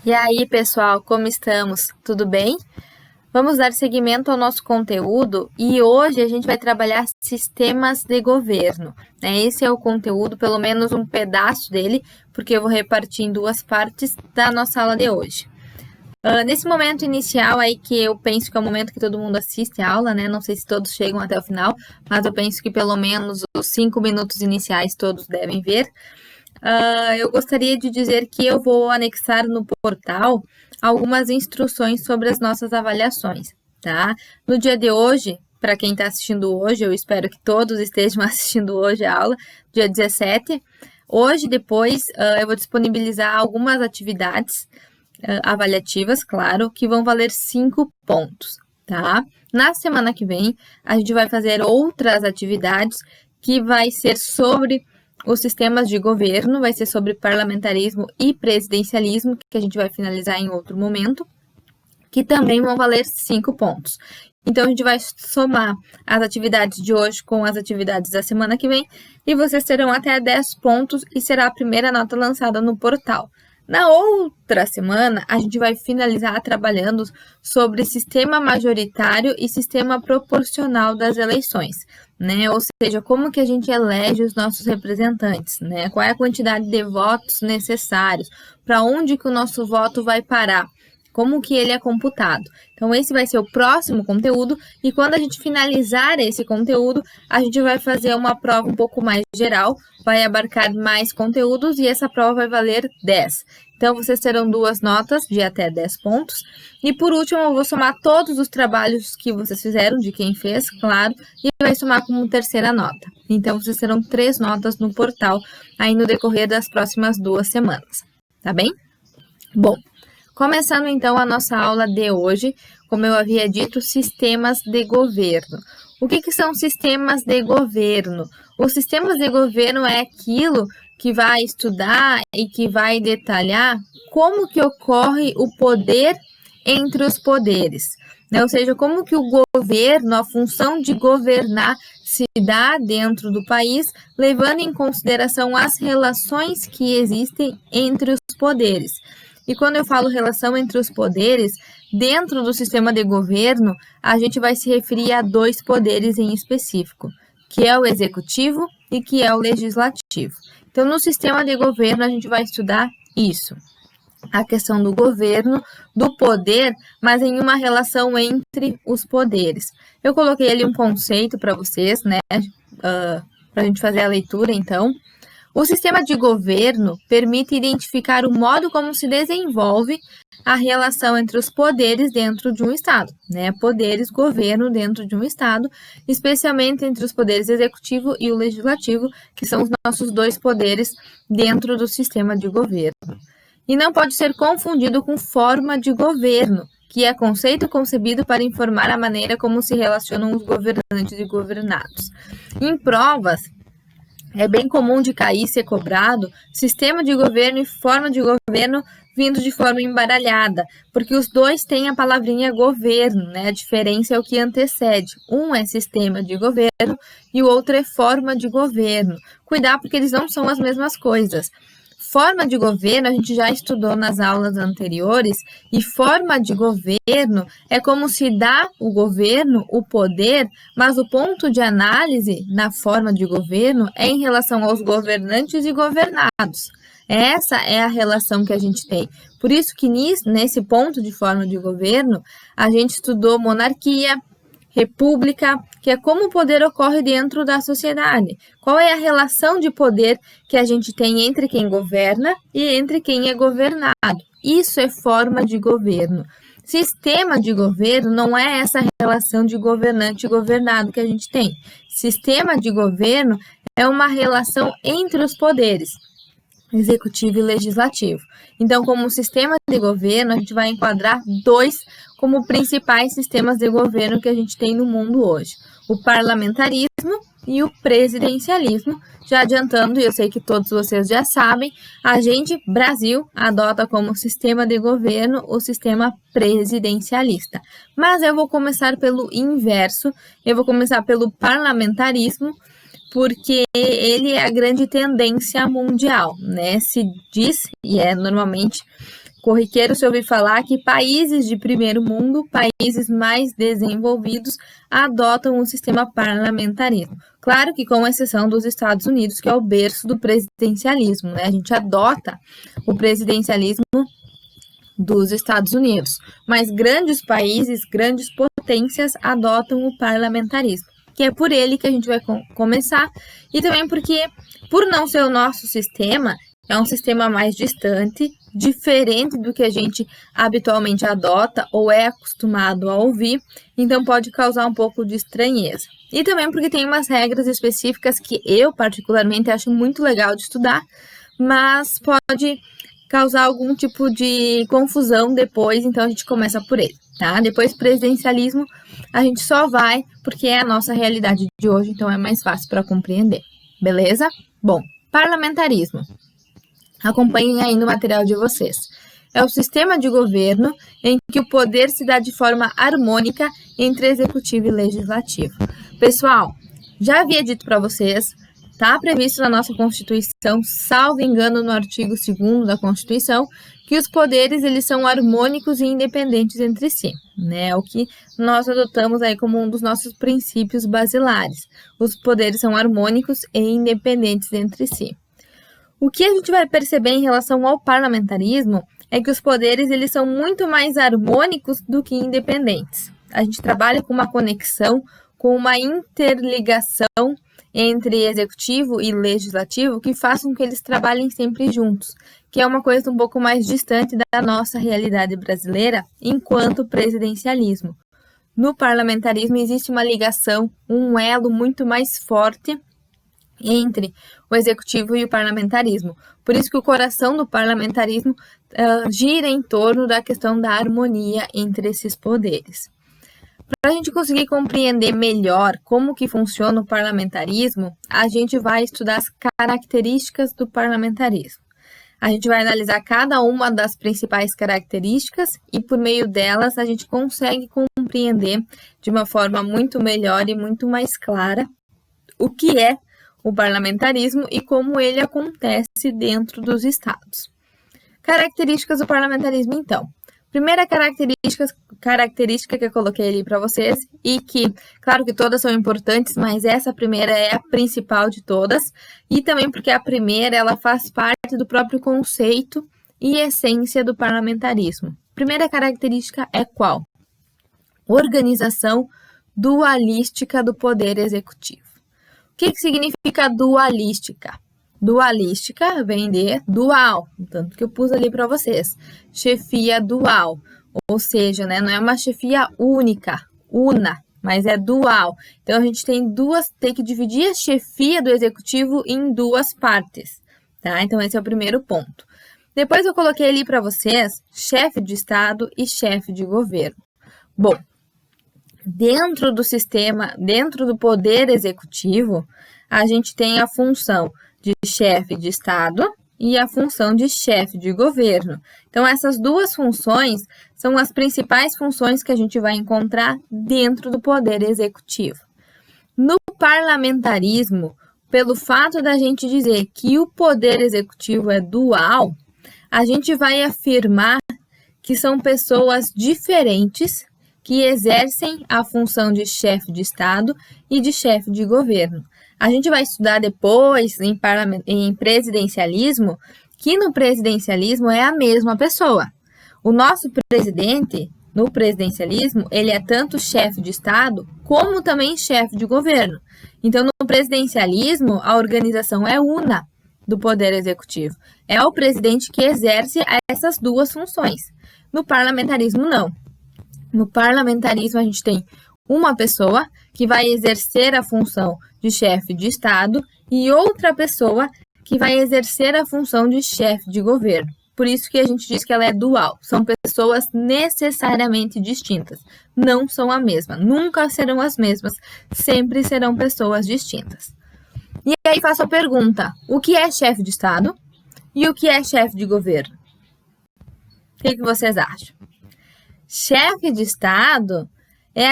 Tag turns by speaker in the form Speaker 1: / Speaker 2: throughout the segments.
Speaker 1: E aí, pessoal, como estamos? Tudo bem? Vamos dar seguimento ao nosso conteúdo e hoje a gente vai trabalhar sistemas de governo, né? Esse é o conteúdo, pelo menos um pedaço dele, porque eu vou repartir em duas partes da nossa aula de hoje. Nesse momento inicial aí, que eu penso que é o momento que todo mundo assiste a aula, né? Não sei se todos chegam até o final, mas eu penso que pelo menos os 5 minutos iniciais todos devem ver. Eu gostaria de dizer que eu vou anexar no portal algumas instruções sobre as nossas avaliações, tá? No dia de hoje, para quem está assistindo hoje, eu espero que todos estejam assistindo hoje a aula, dia 17. Hoje, depois, eu vou disponibilizar algumas atividades avaliativas, claro, que vão valer 5 pontos, tá? Na semana que vem, a gente vai fazer outras atividades que vai ser sobre os sistemas de governo, vai ser sobre parlamentarismo e presidencialismo, que a gente vai finalizar em outro momento, que também vão valer 5 pontos. Então, a gente vai somar as atividades de hoje com as atividades da semana que vem e vocês terão até 10 pontos e será a primeira nota lançada no portal. Na outra semana, a gente vai finalizar trabalhando sobre sistema majoritário e sistema proporcional das eleições, né? Ou seja, como que a gente elege os nossos representantes, né? Qual é a quantidade de votos necessários? Para onde que o nosso voto vai parar? Como que ele é computado. Então, esse vai ser o próximo conteúdo, e quando a gente finalizar esse conteúdo, a gente vai fazer uma prova um pouco mais geral, vai abarcar mais conteúdos, e essa prova vai valer 10. Então, vocês terão 2 notas de até 10 pontos. E, por último, eu vou somar todos os trabalhos que vocês fizeram, de quem fez, claro, e vai somar como terceira nota. Então, vocês terão 3 notas no portal, aí no decorrer das próximas 2 semanas. Tá bem? Bom, começando então a nossa aula de hoje, como eu havia dito, sistemas de governo. O que são sistemas de governo? Os sistemas de governo é aquilo que vai estudar e que vai detalhar como que ocorre o poder entre os poderes, né? Ou seja, como que o governo, a função de governar, se dá dentro do país, levando em consideração as relações que existem entre os poderes. E quando eu falo relação entre os poderes, dentro do sistema de governo, a gente vai se referir a 2 poderes em específico, que é o executivo e que é o legislativo. Então, no sistema de governo, a gente vai estudar isso, a questão do governo, do poder, mas em uma relação entre os poderes. Eu coloquei ali um conceito para vocês, né, para a gente fazer a leitura, então. O sistema de governo permite identificar o modo como se desenvolve a relação entre os poderes dentro de um Estado, né? Poderes, governo dentro de um Estado, especialmente entre os poderes executivo e o legislativo, que são os nossos 2 poderes dentro do sistema de governo. E não pode ser confundido com forma de governo, que é conceito concebido para informar a maneira como se relacionam os governantes e governados. Em provas, é bem comum de cair e ser cobrado sistema de governo e forma de governo vindo de forma embaralhada, porque os 2 têm a palavrinha governo, né? A diferença é o que antecede. Um é sistema de governo e o outro é forma de governo. Cuidado, porque eles não são as mesmas coisas. Forma de governo a gente já estudou nas aulas anteriores, e forma de governo é como se dá o governo, o poder, mas o ponto de análise na forma de governo é em relação aos governantes e governados. Essa é a relação que a gente tem. Por isso que nesse ponto de forma de governo, a gente estudou monarquia, república, que é como o poder ocorre dentro da sociedade. Qual é a relação de poder que a gente tem entre quem governa e entre quem é governado? Isso é forma de governo. Sistema de governo não é essa relação de governante e governado que a gente tem. Sistema de governo é uma relação entre os poderes, executivo e legislativo. Então, como sistema de governo, a gente vai enquadrar 2 como principais sistemas de governo que a gente tem no mundo hoje: o parlamentarismo e o presidencialismo. Já adiantando, e eu sei que todos vocês já sabem, a gente, Brasil, adota como sistema de governo o sistema presidencialista. Mas eu vou começar pelo inverso, eu vou começar pelo parlamentarismo, porque ele é a grande tendência mundial, né? Se diz, e é normalmente, corriqueiro se ouvir falar que países de primeiro mundo, países mais desenvolvidos, adotam o sistema parlamentarismo. Claro que com exceção dos Estados Unidos, que é o berço do presidencialismo, né? A gente adota o presidencialismo dos Estados Unidos, mas grandes países, grandes potências adotam o parlamentarismo, que é por ele que a gente vai começar, e também porque, por não ser o nosso sistema, é um sistema mais distante, diferente do que a gente habitualmente adota ou é acostumado a ouvir, então pode causar um pouco de estranheza. E também porque tem umas regras específicas que eu particularmente acho muito legal de estudar, mas pode causar algum tipo de confusão depois, então a gente começa por ele, tá? Depois presidencialismo a gente só vai porque é a nossa realidade de hoje, então é mais fácil para compreender, beleza? Bom, parlamentarismo. Acompanhem aí no material de vocês. É o sistema de governo em que o poder se dá de forma harmônica entre executivo e legislativo. Pessoal, já havia dito para vocês, está previsto na nossa Constituição, salvo engano no artigo 2º da Constituição, que os poderes eles são harmônicos e independentes entre si, né? O que nós adotamos aí como um dos nossos princípios basilares. Os poderes são harmônicos e independentes entre si. O que a gente vai perceber em relação ao parlamentarismo é que os poderes eles são muito mais harmônicos do que independentes. A gente trabalha com uma conexão, com uma interligação entre executivo e legislativo que façam com que eles trabalhem sempre juntos, que é uma coisa um pouco mais distante da nossa realidade brasileira enquanto presidencialismo. No parlamentarismo existe uma ligação, um elo muito mais forte entre o executivo e o parlamentarismo. Por isso que o coração do parlamentarismo gira em torno da questão da harmonia entre esses poderes. Para a gente conseguir compreender melhor como que funciona o parlamentarismo, a gente vai estudar as características do parlamentarismo. A gente vai analisar cada uma das principais características e por meio delas a gente consegue compreender de uma forma muito melhor e muito mais clara o que é o parlamentarismo e como ele acontece dentro dos estados. Características do parlamentarismo, então. Primeira característica que eu coloquei ali para vocês e que, claro que todas são importantes, mas essa primeira é a principal de todas e também porque a primeira ela faz parte do próprio conceito e essência do parlamentarismo. Primeira característica é qual? Organização dualística do poder executivo. O que significa dualística? Dualística vem de dual, tanto que eu pus ali para vocês. Chefia dual, ou seja, né, não é uma chefia única, una, mas é dual. Então, a gente tem que dividir a chefia do executivo em duas partes, tá? Então, esse é o primeiro ponto. Depois, eu coloquei ali para vocês chefe de Estado e chefe de governo. Bom, dentro do sistema, dentro do poder executivo, a gente tem a função de chefe de Estado e a função de chefe de governo. Então, essas duas funções são as principais funções que a gente vai encontrar dentro do poder executivo. No parlamentarismo, pelo fato da gente dizer que o poder executivo é dual, a gente vai afirmar que são pessoas diferentes que exercem a função de chefe de Estado e de chefe de governo. A gente vai estudar depois em presidencialismo, que no presidencialismo é a mesma pessoa. O nosso presidente, no presidencialismo, ele é tanto chefe de Estado como também chefe de governo. Então, no presidencialismo, a organização é una do Poder Executivo. É o presidente que exerce essas duas funções. No parlamentarismo, não. No parlamentarismo, a gente tem uma pessoa que vai exercer a função de chefe de Estado e outra pessoa que vai exercer a função de chefe de governo. Por isso que a gente diz que ela é dual. São pessoas necessariamente distintas. Não são a mesma. Nunca serão as mesmas. Sempre serão pessoas distintas. E aí faço a pergunta: o que é chefe de Estado e o que é chefe de governo? O que vocês acham? Chefe de Estado é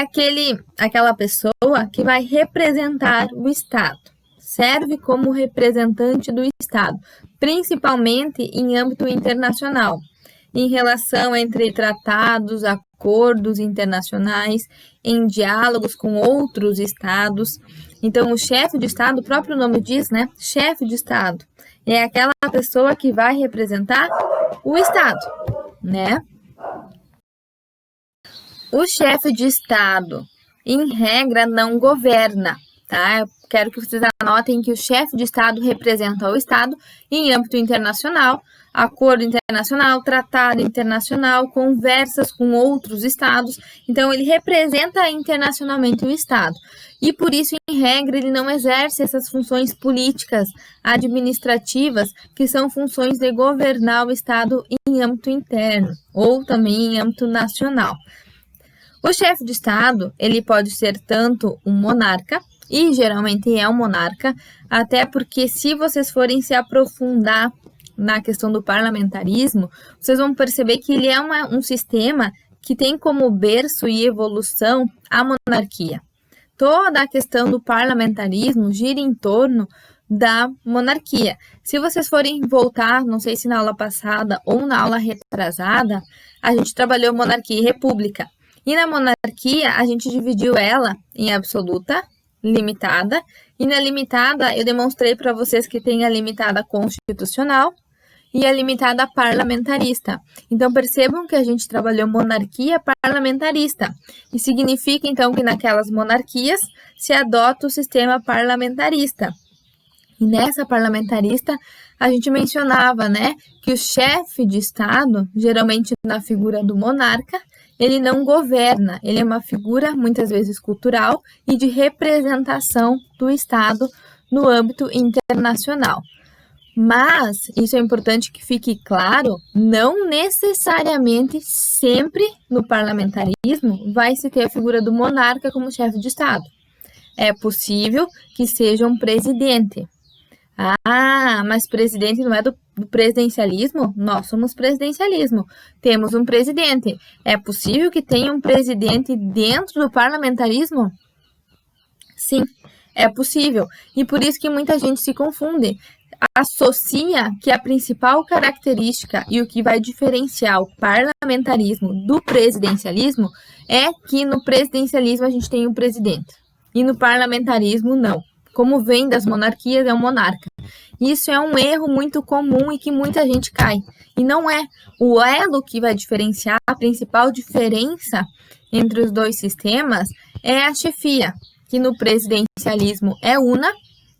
Speaker 1: aquela pessoa que vai representar o Estado. Serve como representante do Estado, principalmente em âmbito internacional. em relação entre tratados, acordos internacionais, em diálogos com outros estados. Então, o chefe de Estado, o próprio nome diz, né? Chefe de Estado é aquela pessoa que vai representar o Estado, né? O chefe de Estado, em regra, não governa, tá? Eu quero que vocês anotem que o chefe de Estado representa o Estado em âmbito internacional, acordo internacional, tratado internacional, conversas com outros estados. Então, ele representa internacionalmente o Estado. E, por isso, em regra, ele não exerce essas funções políticas, administrativas, que são funções de governar o Estado em âmbito interno, ou também em âmbito nacional. O chefe de Estado, ele pode ser tanto um monarca, e geralmente é um monarca, até porque se vocês forem se aprofundar na questão do parlamentarismo, vocês vão perceber que ele é um sistema que tem como berço e evolução a monarquia. Toda a questão do parlamentarismo gira em torno da monarquia. Se vocês forem voltar, não sei se na aula passada ou na aula retrasada, a gente trabalhou monarquia e república. E na monarquia, a gente dividiu ela em absoluta, limitada, e na limitada eu demonstrei para vocês que tem a limitada constitucional e a limitada parlamentarista. Então, percebam que a gente trabalhou monarquia parlamentarista. E significa, então, que naquelas monarquias se adota o sistema parlamentarista. E nessa parlamentarista, a gente mencionava, né, que o chefe de Estado, geralmente na figura do monarca, ele não governa, ele é uma figura, muitas vezes, cultural e de representação do Estado no âmbito internacional. Mas, isso é importante que fique claro, não necessariamente sempre no parlamentarismo vai se ter a figura do monarca como chefe de Estado. É possível que seja um presidente. Ah, mas presidente não é do presidencialismo? Nós somos presidencialismo. Temos um presidente. É possível que tenha um presidente dentro do parlamentarismo? Sim, é possível. E por isso que muita gente se confunde. Associa que a principal característica e o que vai diferenciar o parlamentarismo do presidencialismo é que no presidencialismo a gente tem um presidente. E no parlamentarismo, não. Como vem das monarquias, é um monarca. Isso é um erro muito comum e que muita gente cai. E não é. O elo que vai diferenciar, a principal diferença entre os dois sistemas é a chefia, que no presidencialismo é una,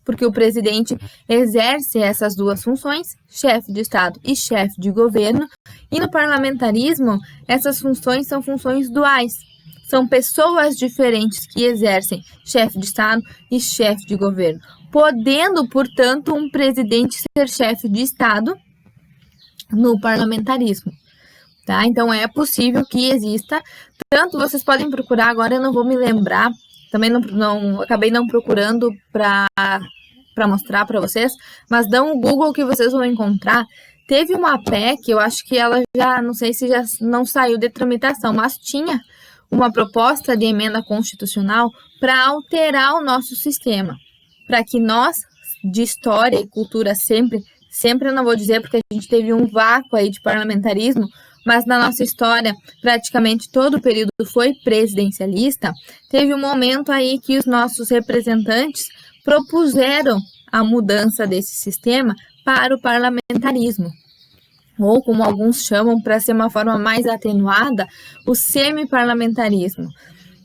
Speaker 1: porque o presidente exerce essas duas funções, chefe de Estado e chefe de governo, e no parlamentarismo, essas funções são funções duais. São pessoas diferentes que exercem chefe de Estado e chefe de governo, podendo, portanto, um presidente ser chefe de Estado no parlamentarismo. Tá? Então, é possível que exista, tanto vocês podem procurar, agora eu não vou me lembrar, também acabei não procurando para mostrar para vocês, mas dão o Google que vocês vão encontrar. Teve uma PEC, eu acho que ela já, não sei se já não saiu de tramitação, mas tinha uma proposta de emenda constitucional para alterar o nosso sistema, para que nós, de história e cultura sempre eu não vou dizer porque a gente teve um vácuo aí de parlamentarismo, mas na nossa história praticamente todo o período foi presidencialista, teve um momento aí que os nossos representantes propuseram a mudança desse sistema para o parlamentarismo, ou como alguns chamam, para ser uma forma mais atenuada, o semi-parlamentarismo.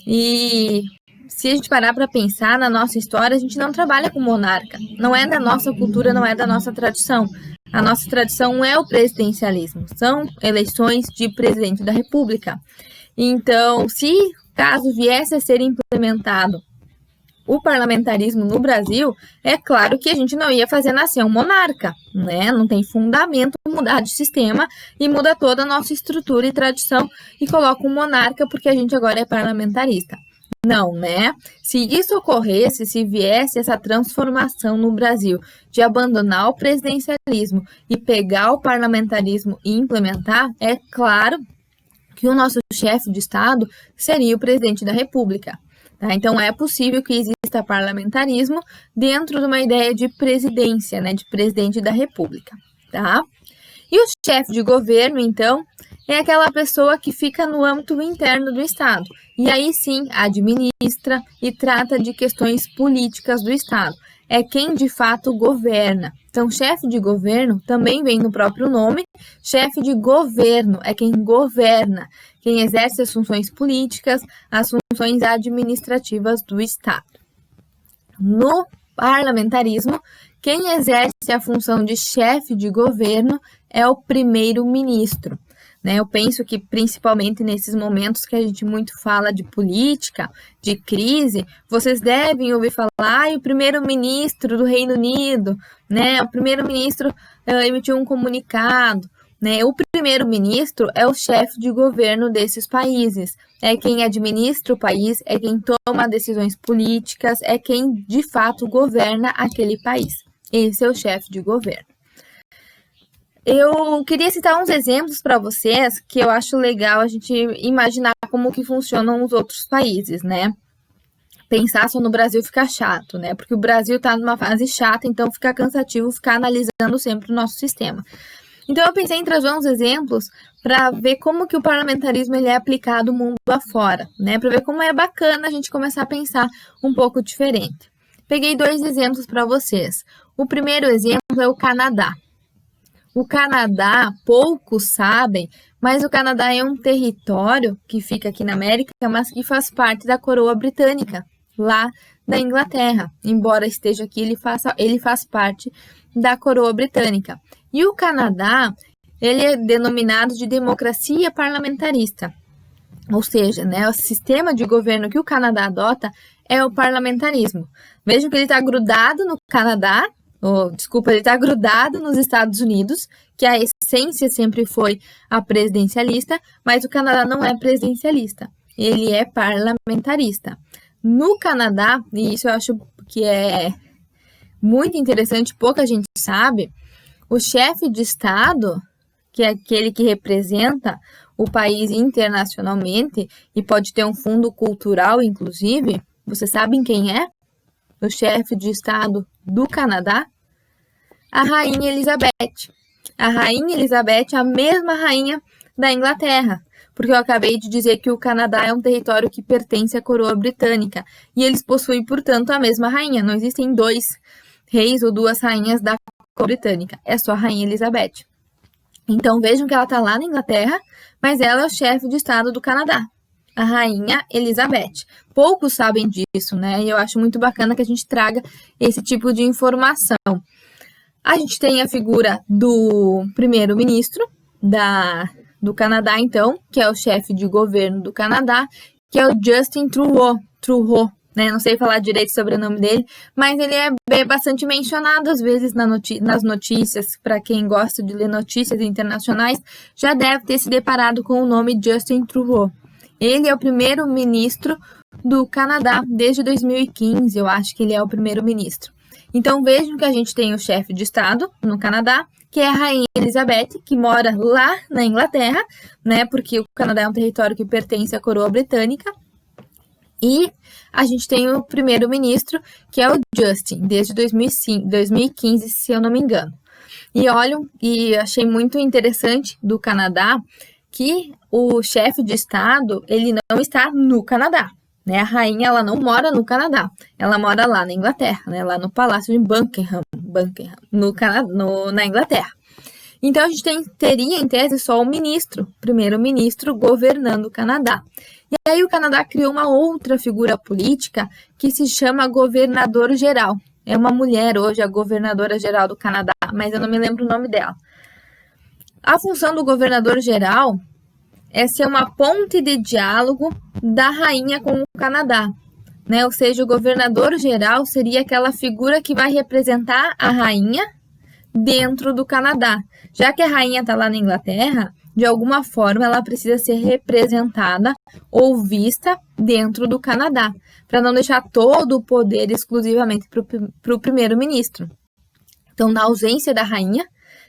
Speaker 1: E se a gente parar para pensar na nossa história, a gente não trabalha com monarca, não é da nossa cultura, não é da nossa tradição. A nossa tradição é o presidencialismo, são eleições de presidente da República. Então, se caso viesse a ser implementado o parlamentarismo no Brasil, é claro que a gente não ia fazer nascer um monarca, né? Não tem fundamento mudar de sistema e muda toda a nossa estrutura e tradição e coloca um monarca porque a gente agora é parlamentarista. Não, né? Se isso ocorresse, se viesse essa transformação no Brasil de abandonar o presidencialismo e pegar o parlamentarismo e implementar, é claro que o nosso chefe de Estado seria o presidente da República. Tá? Então, é possível que exista parlamentarismo dentro de uma ideia de presidência, né, de presidente da República. Tá? E o chefe de governo, então, é aquela pessoa que fica no âmbito interno do Estado. E aí sim, administra e trata de questões políticas do Estado. É quem de fato governa. Então, chefe de governo também vem no próprio nome. Chefe de governo é quem governa, quem exerce as funções políticas, as funções administrativas do Estado. No parlamentarismo, quem exerce a função de chefe de governo é o primeiro-ministro. Eu penso que, principalmente nesses momentos que a gente muito fala de política, de crise, vocês devem ouvir falar, o primeiro-ministro do Reino Unido, o primeiro-ministro emitiu um comunicado. O primeiro-ministro é o chefe de governo desses países, é quem administra o país, é quem toma decisões políticas, é quem de fato governa aquele país. Esse é o chefe de governo. Eu queria citar uns exemplos para vocês que eu acho legal a gente imaginar como que funcionam os outros países, Pensar só no Brasil fica chato, Porque o Brasil está numa fase chata, então fica cansativo ficar analisando sempre o nosso sistema. Então eu pensei em trazer uns exemplos para ver como que o parlamentarismo ele é aplicado mundo afora, Para ver como é bacana a gente começar a pensar um pouco diferente. Peguei 2 exemplos para vocês. O primeiro exemplo é o Canadá. O Canadá, poucos sabem, mas o Canadá é um território que fica aqui na América, mas que faz parte da coroa britânica, lá da Inglaterra. Embora esteja aqui, ele faz parte da coroa britânica. E o Canadá, ele é denominado de democracia parlamentarista. Ou seja, o sistema de governo que o Canadá adota é o parlamentarismo. Vejam que ele está grudado no Canadá, ele está grudado nos Estados Unidos, que a essência sempre foi a presidencialista, mas o Canadá não é presidencialista, ele é parlamentarista. No Canadá, e isso eu acho que é muito interessante, pouca gente sabe, o chefe de Estado, que é aquele que representa o país internacionalmente e pode ter um fundo cultural, inclusive, vocês sabem quem é? O chefe de Estado do Canadá? A Rainha Elizabeth. A Rainha Elizabeth é a mesma rainha da Inglaterra, porque eu acabei de dizer que o Canadá é um território que pertence à coroa britânica e eles possuem, portanto, a mesma rainha. Não existem 2 reis ou 2 rainhas da coroa britânica, é só a Rainha Elizabeth. Então vejam que ela está lá na Inglaterra, mas ela é o chefe de Estado do Canadá. A Rainha Elizabeth. Poucos sabem disso, E eu acho muito bacana que a gente traga esse tipo de informação. A gente tem a figura do primeiro-ministro do Canadá, então, que é o chefe de governo do Canadá, que é o Justin Trudeau, Não sei falar direito sobre o sobrenome dele, mas ele é bastante mencionado às vezes nas notícias. Para quem gosta de ler notícias internacionais, já deve ter se deparado com o nome Justin Trudeau. Ele é o primeiro-ministro do Canadá desde 2015, eu acho que ele é o primeiro-ministro. Então vejam que a gente tem o chefe de Estado no Canadá, que é a Rainha Elizabeth, que mora lá na Inglaterra, Porque o Canadá é um território que pertence à coroa britânica. E a gente tem o primeiro-ministro, que é o Justin, desde 2015, se eu não me engano. E olham, e achei muito interessante do Canadá, que o chefe de Estado, ele não está no Canadá. A rainha, ela não mora no Canadá, ela mora lá na Inglaterra, lá no Palácio de Buckingham, na Inglaterra. Então, a gente teria, em tese, só o primeiro-ministro, governando o Canadá. E aí o Canadá criou uma outra figura política que se chama governador-geral. É uma mulher hoje, a governadora-geral do Canadá, mas eu não me lembro o nome dela. A função do governador-geral é ser uma ponte de diálogo da rainha com o Canadá. Ou seja, o governador-geral seria aquela figura que vai representar a rainha dentro do Canadá. Já que a rainha está lá na Inglaterra, de alguma forma ela precisa ser representada ou vista dentro do Canadá, para não deixar todo o poder exclusivamente para o primeiro-ministro. Então, na ausência da rainha,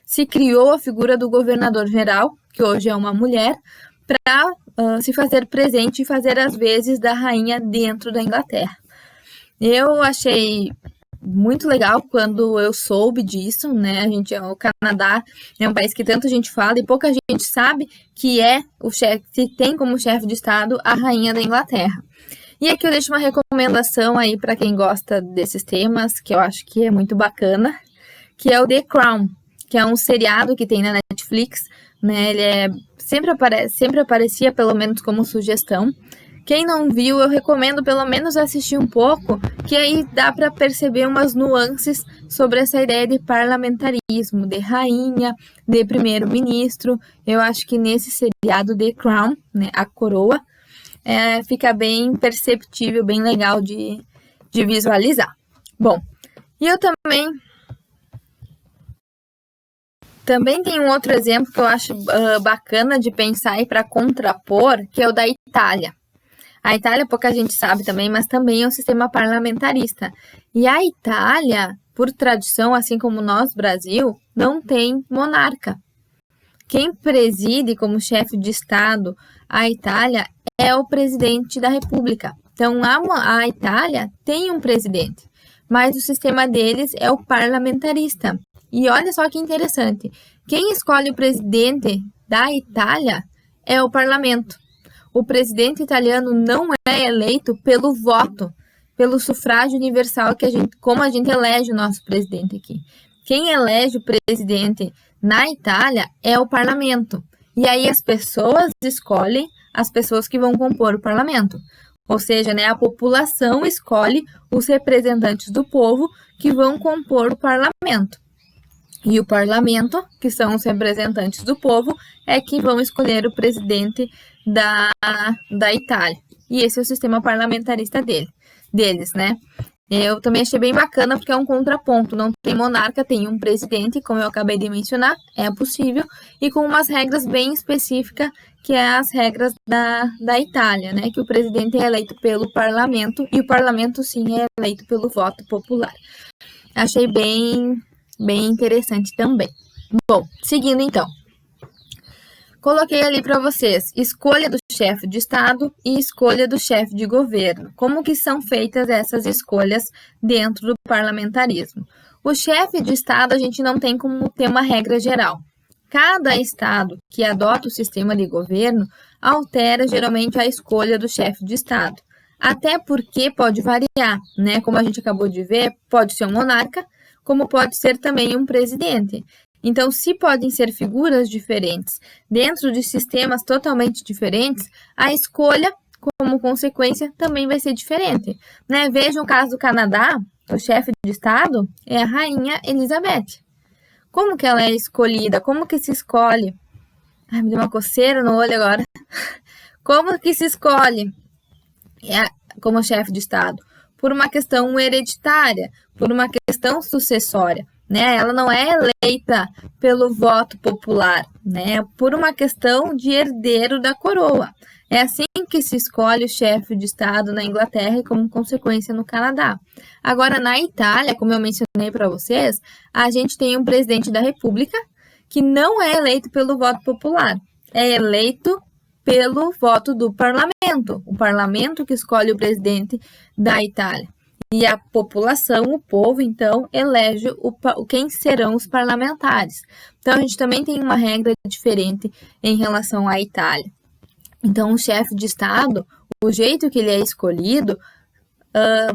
Speaker 1: se criou a figura do governador-geral, que hoje é uma mulher, para se fazer presente e fazer as vezes da rainha dentro da Inglaterra. Eu achei muito legal quando eu soube disso, né? O Canadá é um país que tanta gente fala e pouca gente sabe que tem como chefe de Estado a rainha da Inglaterra. E aqui eu deixo uma recomendação aí para quem gosta desses temas, que eu acho que é muito bacana, que é o The Crown, que é um seriado que tem na Netflix, né? Ele sempre aparecia pelo menos como sugestão. Quem não viu, eu recomendo pelo menos assistir um pouco, que aí dá para perceber umas nuances sobre essa ideia de parlamentarismo, de rainha, de primeiro-ministro. Eu acho que nesse seriado The Crown, né, a coroa, fica bem perceptível, bem legal de visualizar. Bom, e eu também tem um outro exemplo que eu acho bacana de pensar e para contrapor, que é o da Itália. A Itália, pouca gente sabe também, mas também é um sistema parlamentarista. E a Itália, por tradição, assim como nós, Brasil, não tem monarca. Quem preside como chefe de Estado a Itália é o presidente da República. Então, a Itália tem um presidente, mas o sistema deles é o parlamentarista. E olha só que interessante, quem escolhe o presidente da Itália é o parlamento. O presidente italiano não é eleito pelo voto, pelo sufrágio universal, como a gente elege o nosso presidente aqui. Quem elege o presidente na Itália é o parlamento. E aí as pessoas escolhem as pessoas que vão compor o parlamento. Ou seja, né, a população escolhe os representantes do povo que vão compor o parlamento. E o parlamento, que são os representantes do povo, é que vão escolher o presidente da Itália. E esse é o sistema parlamentarista deles, né? Eu também achei bem bacana porque é um contraponto. Não tem monarca, tem um presidente, como eu acabei de mencionar, é possível, e com umas regras bem específicas, que é as regras da Itália, né? Que o presidente é eleito pelo parlamento e o parlamento, sim, é eleito pelo voto popular. Achei bem interessante também. Bom, seguindo então. Coloquei ali para vocês escolha do chefe de Estado e escolha do chefe de governo. Como que são feitas essas escolhas dentro do parlamentarismo? O chefe de Estado a gente não tem como ter uma regra geral. Cada Estado que adota o sistema de governo altera geralmente a escolha do chefe de Estado. Até porque pode variar, né? Como a gente acabou de ver, pode ser um monarca, como pode ser também um presidente. Então, se podem ser figuras diferentes dentro de sistemas totalmente diferentes, a escolha, como consequência, também vai ser diferente, né? Veja o caso do Canadá, o chefe de Estado é a Rainha Elizabeth. Como que ela é escolhida? Como que se escolhe? Ai, me deu uma coceira no olho agora. Como que se escolhe como chefe de Estado? Por uma questão hereditária, por uma questão sucessória. Né? Ela não é eleita pelo voto popular, né? Por uma questão de herdeiro da coroa. É assim que se escolhe o chefe de Estado na Inglaterra e, como consequência, no Canadá. Agora, na Itália, como eu mencionei para vocês, a gente tem um presidente da República que não é eleito pelo voto popular, é eleito pelo voto do parlamento, o parlamento que escolhe o presidente da Itália. E a população, o povo, então, elege quem serão os parlamentares. Então, a gente também tem uma regra diferente em relação à Itália. Então, o chefe de Estado, o jeito que ele é escolhido,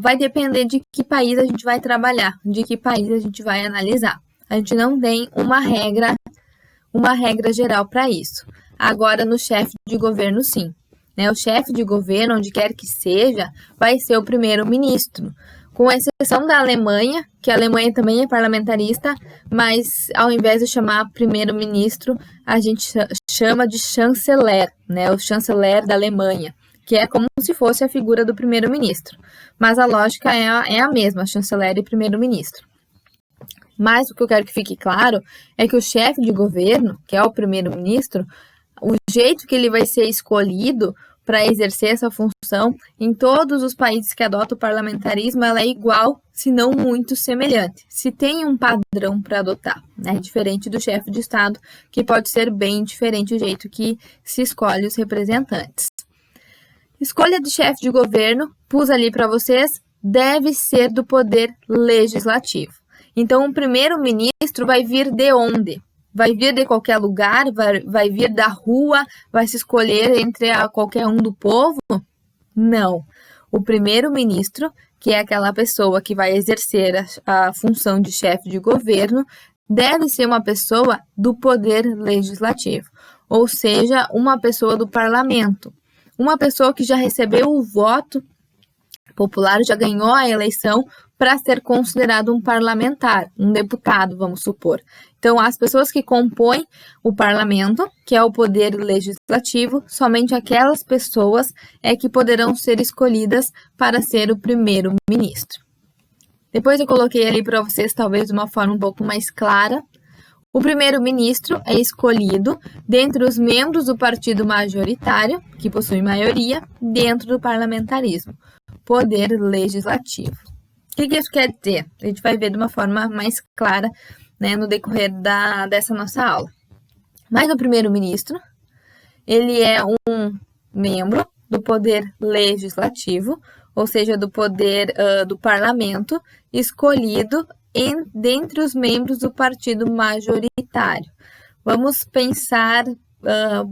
Speaker 1: vai depender de que país a gente vai trabalhar, de que país a gente vai analisar. A gente não tem uma regra geral para isso. Agora, no chefe de governo, sim. Né, o chefe de governo, onde quer que seja, vai ser o primeiro-ministro. Com exceção da Alemanha, que a Alemanha também é parlamentarista, mas ao invés de chamar primeiro-ministro, a gente chama de chanceler, né, o chanceler da Alemanha, que é como se fosse a figura do primeiro-ministro. Mas a lógica é a mesma, chanceler e primeiro-ministro. Mas o que eu quero que fique claro é que o chefe de governo, que é o primeiro-ministro, o jeito que ele vai ser escolhido para exercer essa função em todos os países que adotam o parlamentarismo, ela é igual, se não muito semelhante. Se tem um padrão para adotar, né? Diferente do chefe de Estado, que pode ser bem diferente o jeito que se escolhe os representantes. Escolha de chefe de governo, pus ali para vocês deve ser do poder legislativo. Então, o primeiro-ministro vai vir de onde? Vai vir de qualquer lugar? Vai vir da rua? Vai se escolher entre qualquer um do povo? Não. O primeiro-ministro, que é aquela pessoa que vai exercer a função de chefe de governo, deve ser uma pessoa do poder legislativo, ou seja, uma pessoa do parlamento, uma pessoa que já recebeu o voto popular, já ganhou a eleição para ser considerado um parlamentar, um deputado, vamos supor. Então, as pessoas que compõem o parlamento, que é o poder legislativo, somente aquelas pessoas é que poderão ser escolhidas para ser o primeiro-ministro. Depois eu coloquei ali para vocês, talvez de uma forma um pouco mais clara. O primeiro-ministro é escolhido dentre os membros do partido majoritário, que possui maioria, dentro do parlamentarismo, poder legislativo. O que isso quer dizer? A gente vai ver de uma forma mais clara, né, no decorrer dessa nossa aula. Mas o primeiro-ministro, ele é um membro do poder legislativo, ou seja, do poder do parlamento, escolhido dentre os membros do partido majoritário. Vamos pensar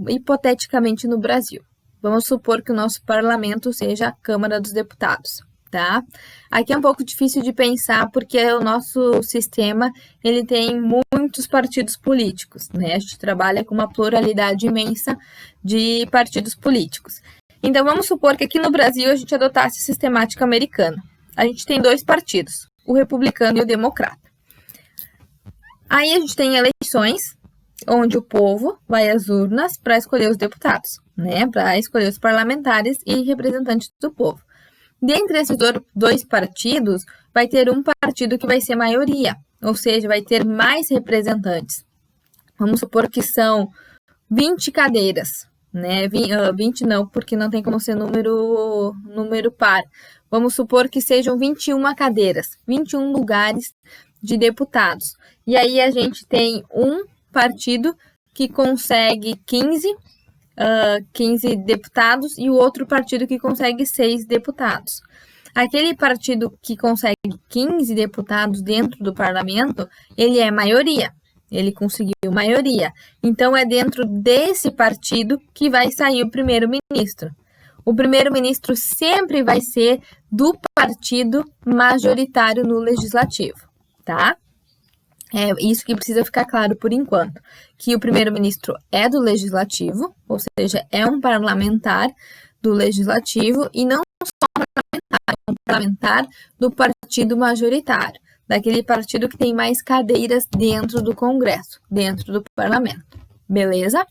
Speaker 1: hipoteticamente no Brasil. Vamos supor que o nosso parlamento seja a Câmara dos Deputados, tá? Aqui é um pouco difícil de pensar porque o nosso sistema ele tem muitos partidos políticos, né? A gente trabalha com uma pluralidade imensa de partidos políticos. Então, vamos supor que aqui no Brasil a gente adotasse a sistemática americana. A gente tem 2 partidos, o republicano e o democrata. Aí a gente tem eleições, onde o povo vai às urnas para escolher os deputados, né? Para escolher os parlamentares e representantes do povo. Dentre esses 2 partidos, vai ter um partido que vai ser maioria, ou seja, vai ter mais representantes. Vamos supor que são 20 cadeiras, né? 20 não, porque não tem como ser número par. Vamos supor que sejam 21 cadeiras, 21 lugares de deputados. E aí a gente tem um partido que consegue 15 deputados e o outro partido que consegue 6 deputados. Aquele partido que consegue 15 deputados dentro do parlamento, ele é maioria. Ele conseguiu maioria. Então, é dentro desse partido que vai sair o primeiro-ministro. O primeiro-ministro sempre vai ser do partido majoritário no legislativo, tá? É isso que precisa ficar claro por enquanto, que o primeiro-ministro é do legislativo, ou seja, é um parlamentar do legislativo e não só um parlamentar do partido majoritário, daquele partido que tem mais cadeiras dentro do Congresso, dentro do parlamento. Beleza?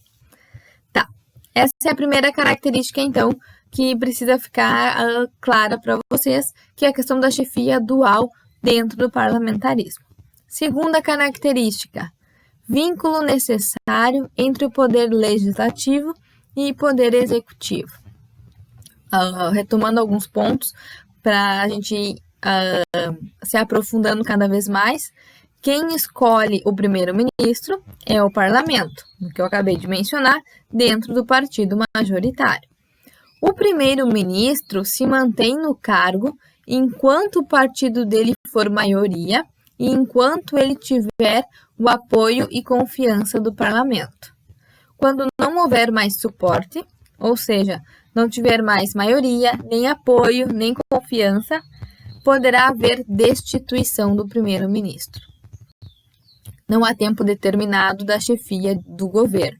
Speaker 1: Tá. Essa é a primeira característica, então, que precisa ficar clara para vocês, que é a questão da chefia dual dentro do parlamentarismo. Segunda característica, vínculo necessário entre o poder legislativo e poder executivo. Retomando alguns pontos para a gente se aprofundando cada vez mais, quem escolhe o primeiro-ministro é o parlamento, que eu acabei de mencionar, dentro do partido majoritário. O primeiro-ministro se mantém no cargo enquanto o partido dele for maioria e enquanto ele tiver o apoio e confiança do parlamento. Quando não houver mais suporte, ou seja, não tiver mais maioria, nem apoio, nem confiança, poderá haver destituição do primeiro-ministro. Não há tempo determinado da chefia do governo.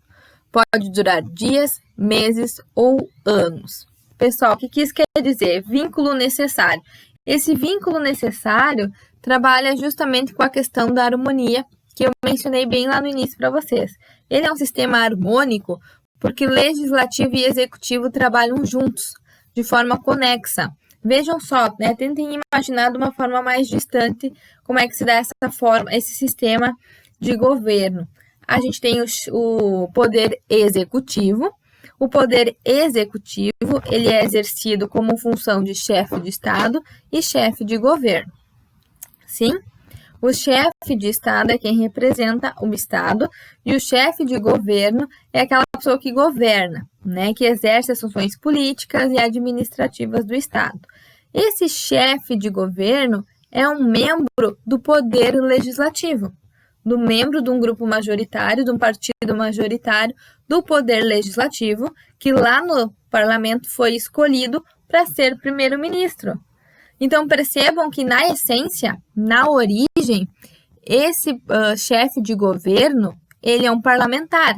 Speaker 1: Pode durar dias, meses ou anos. Pessoal, o que isso quer dizer? Vínculo necessário. Esse vínculo necessário trabalha justamente com a questão da harmonia, que eu mencionei bem lá no início para vocês. Ele é um sistema harmônico porque legislativo e executivo trabalham juntos, de forma conexa. Vejam só, né? Tentem imaginar de uma forma mais distante como é que se dá essa forma, esse sistema de governo. A gente tem o poder executivo. O poder executivo, ele é exercido como função de chefe de Estado e chefe de governo. Sim? O chefe de Estado é quem representa o Estado e o chefe de governo é aquela pessoa que governa, né, que exerce as funções políticas e administrativas do Estado. Esse chefe de governo é um membro do poder legislativo, do membro de um grupo majoritário, de um partido majoritário do poder legislativo, que lá no parlamento foi escolhido para ser primeiro-ministro. Então, percebam que, na essência, na origem, esse chefe de governo, ele é um parlamentar.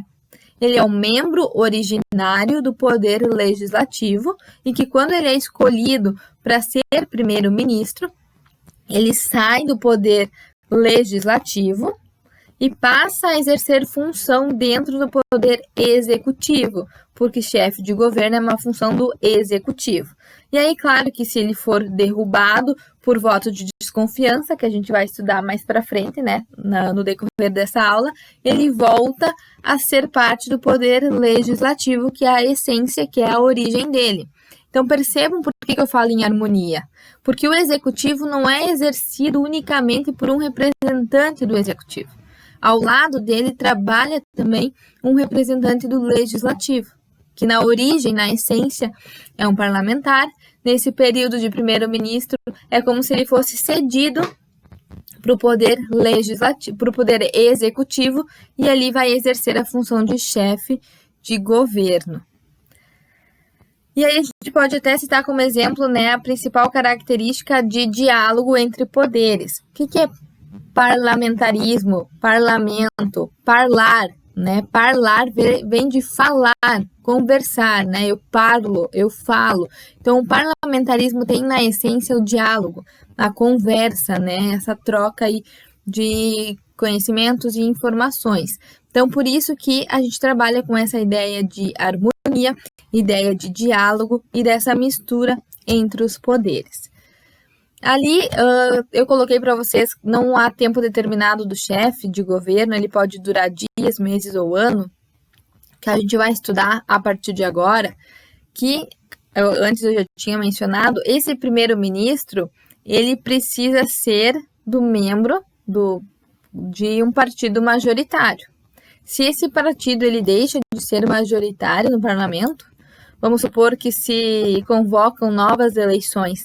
Speaker 1: Ele é um membro originário do poder legislativo e que, quando ele é escolhido para ser primeiro-ministro, ele sai do poder legislativo e passa a exercer função dentro do poder executivo, porque chefe de governo é uma função do executivo. E aí, claro que se ele for derrubado por voto de desconfiança, que a gente vai estudar mais para frente, né, no decorrer dessa aula, ele volta a ser parte do poder legislativo, que é a essência, que é a origem dele. Então, percebam por que eu falo em harmonia. Porque o executivo não é exercido unicamente por um representante do executivo. Ao lado dele trabalha também um representante do legislativo, que na origem, na essência, é um parlamentar. Nesse período de primeiro-ministro, é como se ele fosse cedido para o poder legislativo, para o poder executivo, e ali vai exercer a função de chefe de governo. E aí a gente pode até citar como exemplo, né, a principal característica de diálogo entre poderes. O que é parlamentarismo, parlamento, parlar, né? Parlar vem de falar, conversar, né? Eu parlo, eu falo. Então, o parlamentarismo tem na essência o diálogo, a conversa, né? Essa troca aí de conhecimentos e informações. Então, por isso que a gente trabalha com essa ideia de harmonia, ideia de diálogo e dessa mistura entre os poderes. Ali, eu coloquei para vocês, não há tempo determinado do chefe de governo, ele pode durar dias, meses ou ano, que a gente vai estudar a partir de agora, que antes eu já tinha mencionado, esse primeiro-ministro, ele precisa ser do membro de um partido majoritário. Se esse partido ele deixa de ser majoritário no parlamento, vamos supor que se convocam novas eleições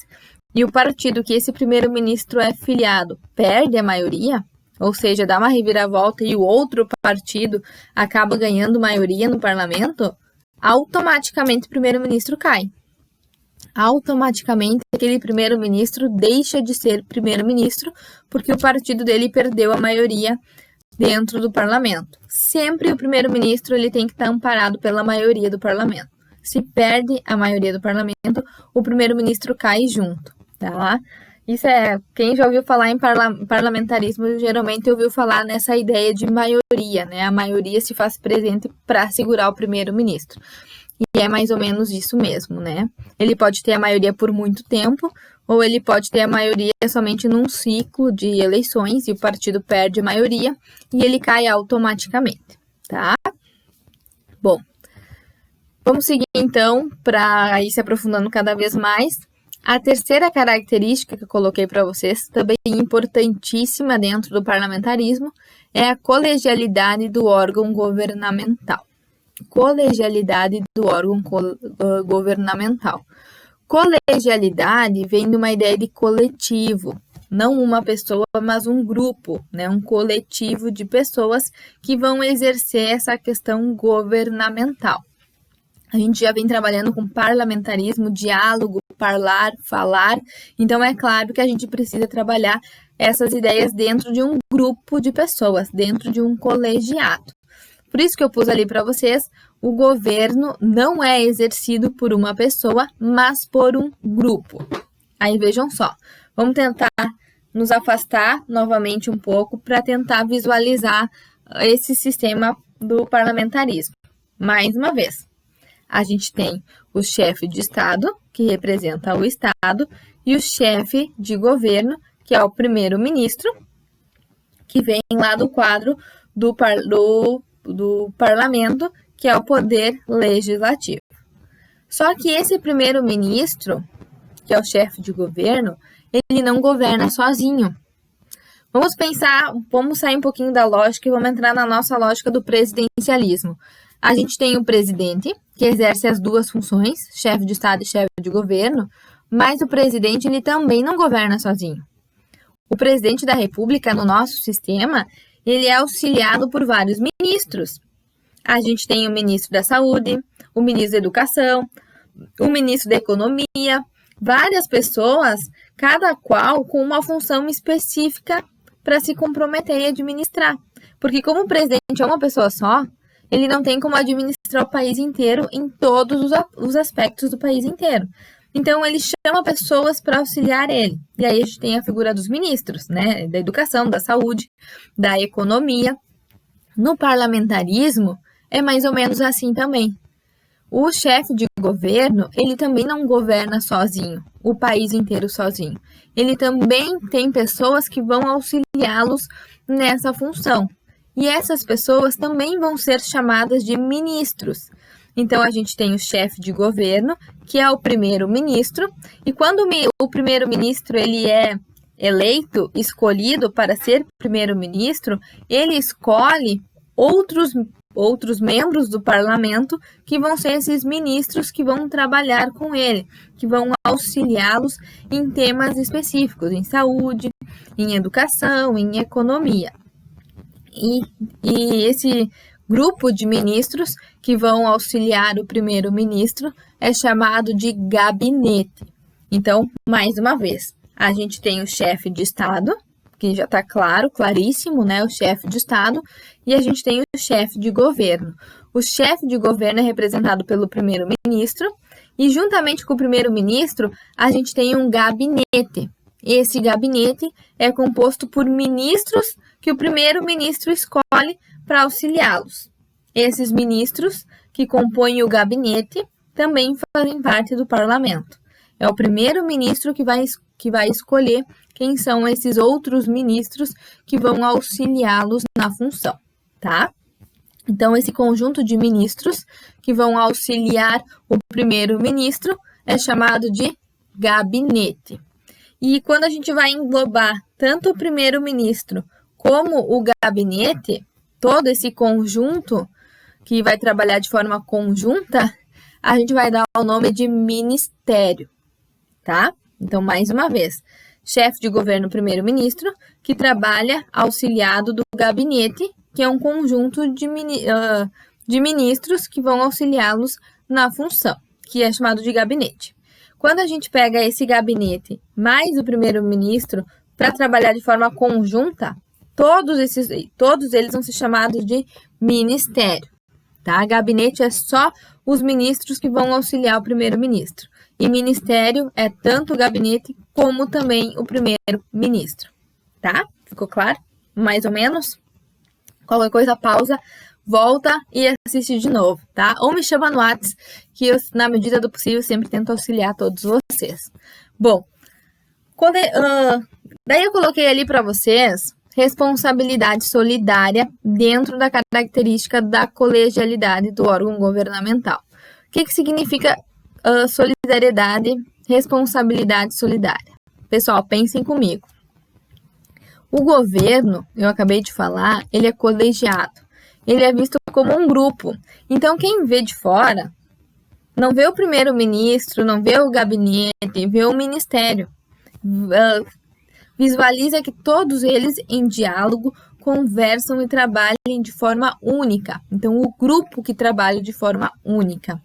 Speaker 1: e o partido que esse primeiro-ministro é filiado perde a maioria, ou seja, dá uma reviravolta e o outro partido acaba ganhando maioria no parlamento, automaticamente o primeiro-ministro cai. Automaticamente aquele primeiro-ministro deixa de ser primeiro-ministro porque o partido dele perdeu a maioria dentro do parlamento. Sempre o primeiro-ministro ele tem que estar amparado pela maioria do parlamento. Se perde a maioria do parlamento, o primeiro-ministro cai junto, tá? Isso quem já ouviu falar em parlamentarismo, geralmente ouviu falar nessa ideia de maioria, né? A maioria se faz presente para segurar o primeiro-ministro. E é mais ou menos isso mesmo, né? Ele pode ter a maioria por muito tempo, ou ele pode ter a maioria somente num ciclo de eleições e o partido perde a maioria e ele cai automaticamente, tá? Bom, vamos seguir então para ir se aprofundando cada vez mais. A terceira característica que eu coloquei para vocês, também importantíssima dentro do parlamentarismo, é a colegialidade do órgão governamental. Colegialidade do órgão governamental. Colegialidade vem de uma ideia de coletivo, não uma pessoa, mas um grupo, né? Um coletivo de pessoas que vão exercer essa questão governamental. A gente já vem trabalhando com parlamentarismo, diálogo, parlar, falar, então é claro que a gente precisa trabalhar essas ideias dentro de um grupo de pessoas, dentro de um colegiado. Por isso que eu pus ali para vocês, o governo não é exercido por uma pessoa, mas por um grupo. Aí vejam só, vamos tentar nos afastar novamente um pouco para tentar visualizar esse sistema do parlamentarismo. Mais uma vez, a gente tem o chefe de Estado, que representa o Estado, e o chefe de governo, que é o primeiro-ministro, que vem lá do quadro do parlamento, que é o poder legislativo. Só que esse primeiro-ministro, que é o chefe de governo, ele não governa sozinho. Vamos sair um pouquinho da lógica e vamos entrar na nossa lógica do presidencialismo. A gente tem o presidente, que exerce as duas funções, chefe de Estado e chefe de governo, mas o presidente ele também não governa sozinho. O presidente da República, no nosso sistema, ele é auxiliado por vários ministros. A gente tem o ministro da Saúde, o ministro da Educação, o ministro da Economia, várias pessoas, cada qual com uma função específica para se comprometer e administrar. Porque como o presidente é uma pessoa só, ele não tem como administrar o país inteiro em todos os aspectos do país inteiro. Então, ele chama pessoas para auxiliar ele. E aí a gente tem a figura dos ministros, né? Da Educação, da Saúde, da Economia. No parlamentarismo, é mais ou menos assim também. O chefe de governo, ele também não governa sozinho, o país inteiro sozinho. Ele também tem pessoas que vão auxiliá-los nessa função. E essas pessoas também vão ser chamadas de ministros. Então, a gente tem o chefe de governo, que é o primeiro-ministro, e quando o primeiro-ministro ele é eleito, escolhido para ser primeiro-ministro, ele escolhe outros membros do parlamento que vão ser esses ministros que vão trabalhar com ele, que vão auxiliá-los em temas específicos, em saúde, em educação, em economia. E esse grupo de ministros que vão auxiliar o primeiro-ministro é chamado de gabinete. Então, mais uma vez, a gente tem o chefe de Estado, que já está claríssimo, né? O chefe de Estado, e a gente tem o chefe de governo. O chefe de governo é representado pelo primeiro-ministro, e juntamente com o primeiro-ministro, a gente tem um gabinete. Esse gabinete é composto por ministros que o primeiro-ministro escolhe para auxiliá-los. Esses ministros que compõem o gabinete também fazem parte do parlamento. É o primeiro-ministro que vai escolher quem são esses outros ministros que vão auxiliá-los na função, tá? Então, esse conjunto de ministros que vão auxiliar o primeiro-ministro é chamado de gabinete. E quando a gente vai englobar tanto o primeiro-ministro como o gabinete, todo esse conjunto que vai trabalhar de forma conjunta, a gente vai dar o nome de ministério, tá? Então, mais uma vez, chefe de governo, primeiro-ministro, que trabalha auxiliado do gabinete, que é um conjunto de ministros que vão auxiliá-los na função, que é chamado de gabinete. Quando a gente pega esse gabinete mais o primeiro-ministro para trabalhar de forma conjunta, todos eles vão ser chamados de ministério, tá? Gabinete é só os ministros que vão auxiliar o primeiro-ministro. E ministério é tanto o gabinete como também o primeiro-ministro, tá? Ficou claro? Mais ou menos? Qualquer coisa, pausa, volta e assiste de novo, tá? Ou me chama no WhatsApp, que eu, na medida do possível, sempre tento auxiliar todos vocês. Bom, daí eu coloquei ali para vocês responsabilidade solidária dentro da característica da colegialidade do órgão governamental. O que significa solidariedade, responsabilidade solidária? Pessoal, pensem comigo. O governo, eu acabei de falar, ele é colegiado. Ele é visto como um grupo. Então, quem vê de fora, não vê o primeiro-ministro, não vê o gabinete, vê o ministério. Visualiza que todos eles, em diálogo, conversam e trabalhem de forma única. Então, o grupo que trabalha de forma única.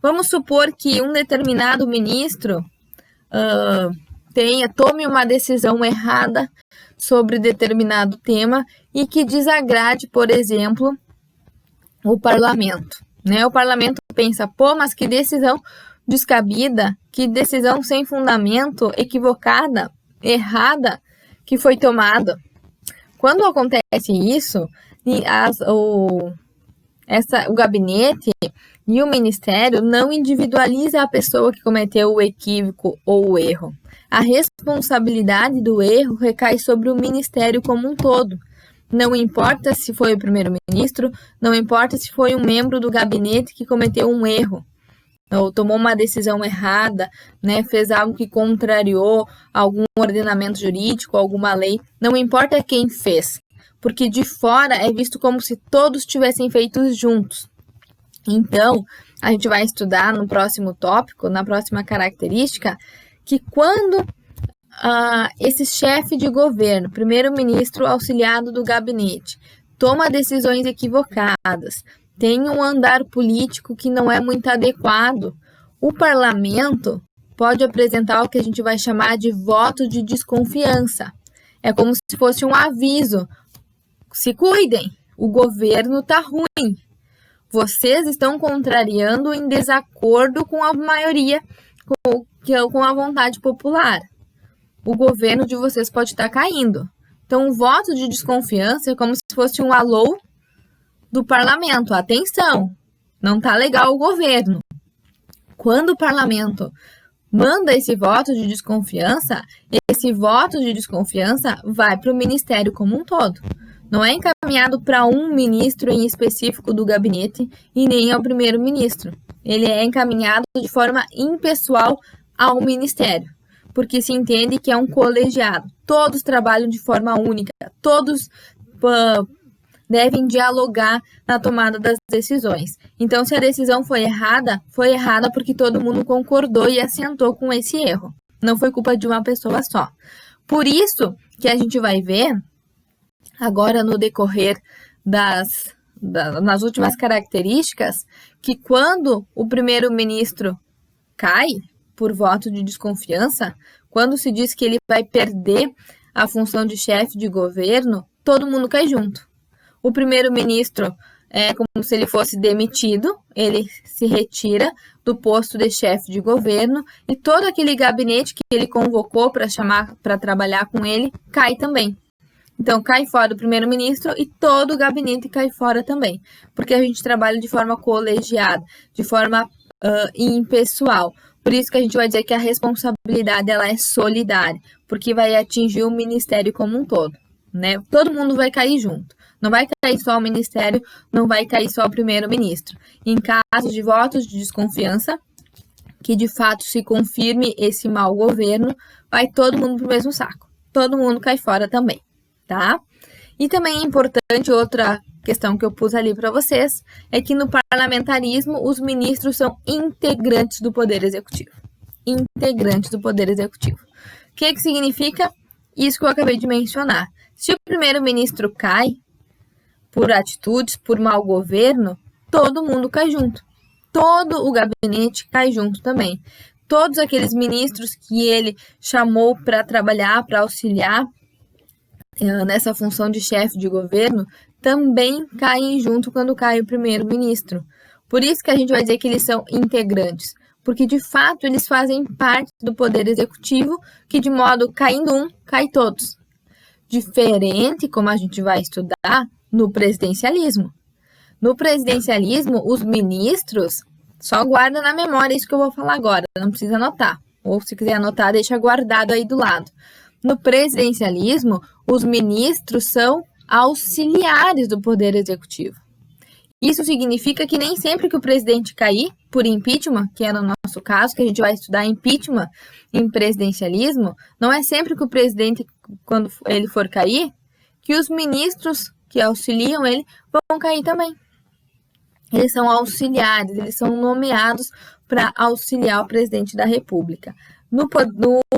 Speaker 1: Vamos supor que um determinado ministro tome uma decisão errada sobre determinado tema e que desagrade, por exemplo, o parlamento, né? O parlamento pensa, mas que decisão descabida, que decisão sem fundamento, equivocada, errada que foi tomada. Quando acontece isso, o gabinete e o ministério não individualiza a pessoa que cometeu o equívoco ou o erro. A responsabilidade do erro recai sobre o ministério como um todo. Não importa se foi o primeiro-ministro, não importa se foi um membro do gabinete que cometeu um erro, ou tomou uma decisão errada, né, fez algo que contrariou algum ordenamento jurídico, alguma lei, não importa quem fez, porque de fora é visto como se todos tivessem feito juntos. Então, a gente vai estudar no próximo tópico, na próxima característica, que quando esse chefe de governo, primeiro-ministro auxiliado do gabinete, toma decisões equivocadas, tem um andar político que não é muito adequado, o parlamento pode apresentar o que a gente vai chamar de voto de desconfiança. É como se fosse um aviso. Se cuidem, o governo está ruim. Vocês estão contrariando em desacordo com a maioria, com a vontade popular. O governo de vocês pode estar caindo. Então, o voto de desconfiança é como se fosse um alô do parlamento. Atenção, não está legal o governo. Quando o parlamento manda esse voto de desconfiança, esse voto de desconfiança vai para o ministério como um todo. Não é encaminhado para um ministro em específico do gabinete e nem ao primeiro-ministro. Ele é encaminhado de forma impessoal ao ministério, porque se entende que é um colegiado. Todos trabalham de forma única, todos devem dialogar na tomada das decisões. Então, se a decisão foi errada porque todo mundo concordou e assentou com esse erro. Não foi culpa de uma pessoa só. Por isso que a gente vai ver, agora no decorrer nas últimas características, que quando o primeiro-ministro cai por voto de desconfiança, quando se diz que ele vai perder a função de chefe de governo, todo mundo cai junto. O primeiro-ministro é como se ele fosse demitido, ele se retira do posto de chefe de governo e todo aquele gabinete que ele convocou para trabalhar com ele cai também. Então, cai fora o primeiro-ministro e todo o gabinete cai fora também, porque a gente trabalha de forma colegiada, de forma impessoal. Por isso que a gente vai dizer que a responsabilidade ela é solidária, porque vai atingir o ministério como um todo, né? Todo mundo vai cair junto. Não vai cair só o ministério, não vai cair só o primeiro-ministro. Em caso de votos de desconfiança, que de fato se confirme esse mau governo, vai todo mundo pro mesmo saco. Todo mundo cai fora também, tá? E também é importante, outra questão que eu pus ali para vocês, é que no parlamentarismo os ministros são integrantes do Poder Executivo. Integrantes do Poder Executivo. O que significa isso que eu acabei de mencionar? Se o primeiro-ministro cai por atitudes, por mau governo, todo mundo cai junto. Todo o gabinete cai junto também. Todos aqueles ministros que ele chamou para trabalhar, para auxiliar nessa função de chefe de governo, também caem junto quando cai o primeiro-ministro. Por isso que a gente vai dizer que eles são integrantes, porque de fato eles fazem parte do Poder Executivo, que de modo caindo um, cai todos. Diferente, como a gente vai estudar, no presidencialismo. No presidencialismo, os ministros, só guarda na memória isso que eu vou falar agora, não precisa anotar. Ou se quiser anotar, deixa guardado aí do lado. No presidencialismo, os ministros são auxiliares do Poder Executivo. Isso significa que nem sempre que o presidente cair por impeachment, que é no nosso caso, que a gente vai estudar impeachment em presidencialismo, não é sempre que o presidente, quando ele for cair, que os ministros que auxiliam ele vão cair também. Eles são auxiliares, eles são nomeados para auxiliar o presidente da República. No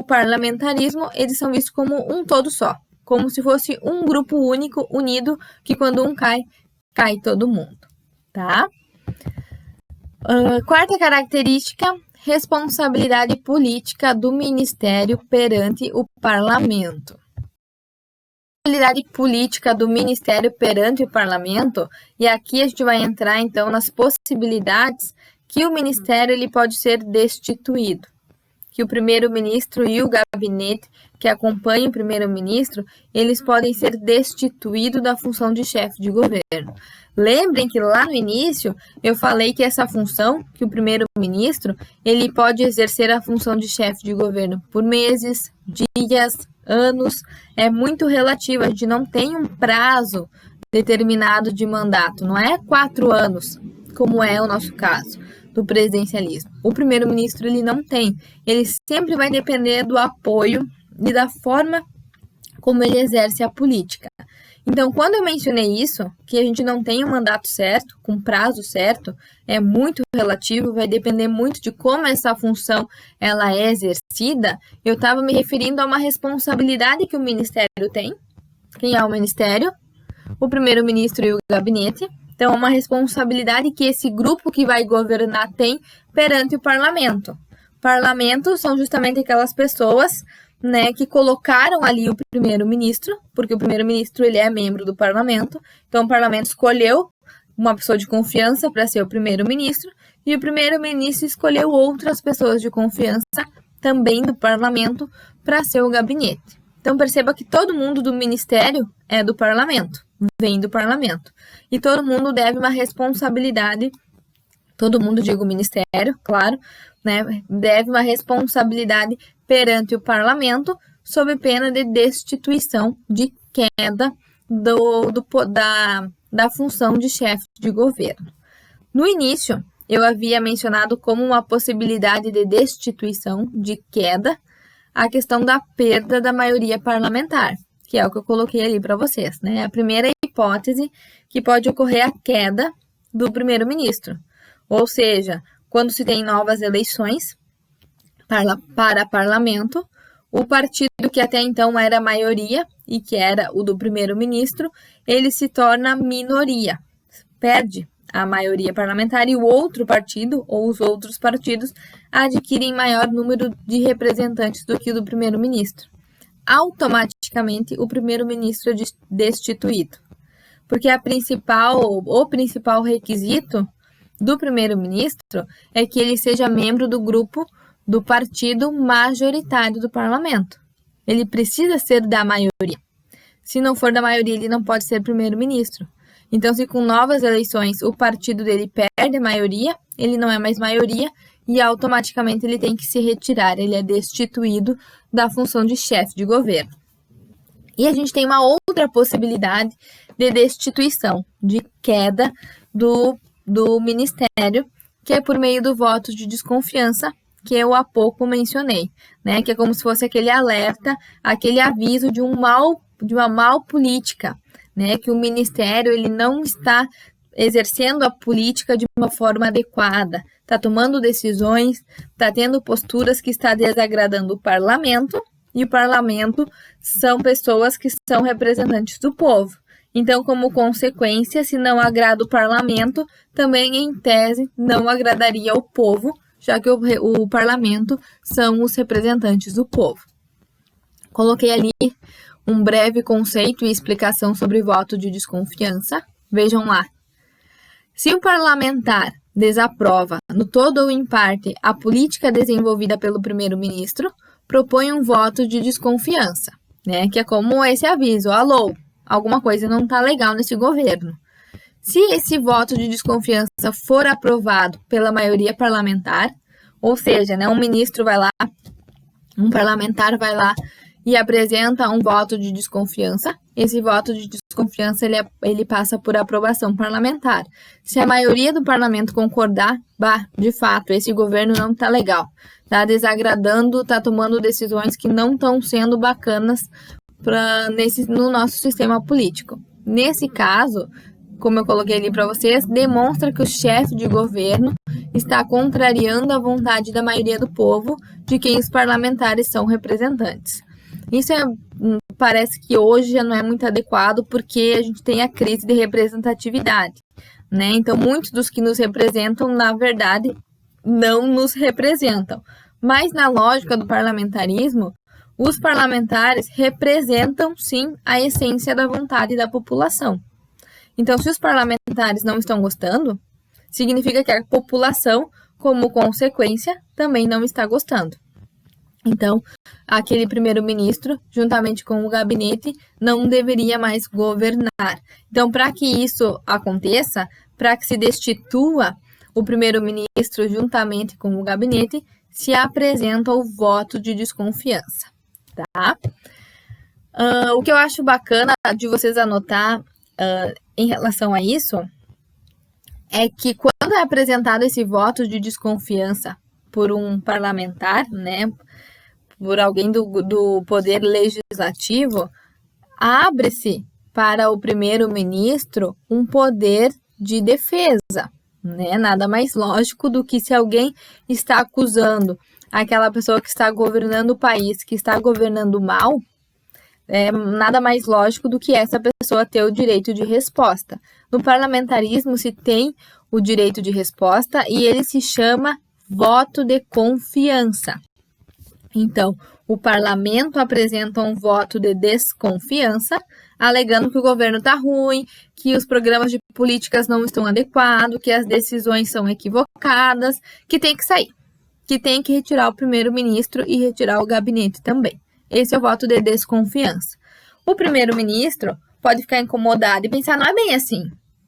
Speaker 1: parlamentarismo, eles são vistos como um todo só, como se fosse um grupo único, unido, que quando um cai, cai todo mundo, tá? Quarta característica, responsabilidade política do Ministério perante o Parlamento. A responsabilidade política do Ministério perante o Parlamento, e aqui a gente vai entrar então nas possibilidades que o Ministério ele pode ser destituído, que o primeiro-ministro e o gabinete que acompanha o primeiro-ministro, eles podem ser destituídos da função de chefe de governo. Lembrem que lá no início eu falei que essa função, que o primeiro-ministro, ele pode exercer a função de chefe de governo por meses, dias, anos, é muito relativo, a gente não tem um prazo determinado de mandato, não é 4 anos, como é o nosso caso do presidencialismo. O primeiro-ministro ele não tem, ele sempre vai depender do apoio e da forma como ele exerce a política. Então, quando eu mencionei isso, que a gente não tem um mandato certo, com prazo certo, é muito relativo, vai depender muito de como essa função ela é exercida, eu estava me referindo a uma responsabilidade que o Ministério tem. Quem é o Ministério? O primeiro-ministro e o gabinete. Então, é uma responsabilidade que esse grupo que vai governar tem perante o parlamento. Parlamento são justamente aquelas pessoas, né, que colocaram ali o primeiro-ministro, porque o primeiro-ministro ele é membro do parlamento, então o parlamento escolheu uma pessoa de confiança para ser o primeiro-ministro, e o primeiro-ministro escolheu outras pessoas de confiança também do parlamento para ser o gabinete. Então perceba que todo mundo do ministério é do parlamento, vem do parlamento, e todo mundo deve uma responsabilidade, todo mundo, digo ministério, claro, né, deve uma responsabilidade perante o parlamento, sob pena de destituição, de queda da função de chefe de governo. No início, eu havia mencionado como uma possibilidade de destituição, de queda, a questão da perda da maioria parlamentar, que é o que eu coloquei ali para vocês, né? A primeira hipótese que pode ocorrer a queda do primeiro-ministro, ou seja, quando se tem novas eleições para parlamento, o partido que até então era a maioria e que era o do primeiro-ministro, ele se torna minoria, perde a maioria parlamentar e o outro partido ou os outros partidos adquirem maior número de representantes do que o do primeiro-ministro. Automaticamente, o primeiro-ministro é destituído, porque o principal requisito do primeiro-ministro é que ele seja membro do grupo do partido majoritário do parlamento. Ele precisa ser da maioria. Se não for da maioria, ele não pode ser primeiro-ministro. Então, se com novas eleições o partido dele perde a maioria, ele não é mais maioria e automaticamente ele tem que se retirar. Ele é destituído da função de chefe de governo. E a gente tem uma outra possibilidade de destituição, de queda do ministério, que é por meio do voto de desconfiança, que eu há pouco mencionei, né? Que é como se fosse aquele alerta, aquele aviso de uma mal política, né? Que o ministério ele não está exercendo a política de uma forma adequada, está tomando decisões, está tendo posturas que está desagradando o parlamento, e o parlamento são pessoas que são representantes do povo. Então, como consequência, se não agrada o parlamento, também, em tese, não agradaria o povo, já que o parlamento são os representantes do povo. Coloquei ali um breve conceito e explicação sobre voto de desconfiança. Vejam lá. Se um parlamentar desaprova, no todo ou em parte, a política desenvolvida pelo primeiro-ministro, propõe um voto de desconfiança, né? Que é como esse aviso, alô, alguma coisa não está legal nesse governo. Se esse voto de desconfiança for aprovado pela maioria parlamentar, ou seja, né, um parlamentar vai lá e apresenta um voto de desconfiança, esse voto de desconfiança ele passa por aprovação parlamentar. Se a maioria do parlamento concordar, de fato, esse governo não está legal, está desagradando, está tomando decisões que não estão sendo bacanas no nosso sistema político. Nesse caso, como eu coloquei ali para vocês, demonstra que o chefe de governo está contrariando a vontade da maioria do povo, de quem os parlamentares são representantes. Isso parece que hoje já não é muito adequado, porque a gente tem a crise de representatividade, né? Então, muitos dos que nos representam, na verdade, não nos representam. Mas, na lógica do parlamentarismo, os parlamentares representam, sim, a essência da vontade da população. Então, se os parlamentares não estão gostando, significa que a população, como consequência, também não está gostando. Então, aquele primeiro-ministro, juntamente com o gabinete, não deveria mais governar. Então, para que isso aconteça, para que se destitua o primeiro-ministro juntamente com o gabinete, se apresenta o voto de desconfiança, tá? O que eu acho bacana de vocês anotar em relação a isso é que quando é apresentado esse voto de desconfiança por um parlamentar, né, por alguém do poder legislativo, abre-se para o primeiro-ministro um poder de defesa, né? Nada mais lógico do que se alguém está acusando aquela pessoa que está governando o país, que está governando mal, nada mais lógico do que essa pessoa ter o direito de resposta. No parlamentarismo se tem o direito de resposta e ele se chama voto de confiança. Então, o parlamento apresenta um voto de desconfiança, alegando que o governo está ruim, que os programas de políticas não estão adequados, que as decisões são equivocadas, que tem que sair, que tem que retirar o primeiro-ministro e retirar o gabinete também. Esse é o voto de desconfiança. O primeiro-ministro pode ficar incomodado e pensar, não é bem assim.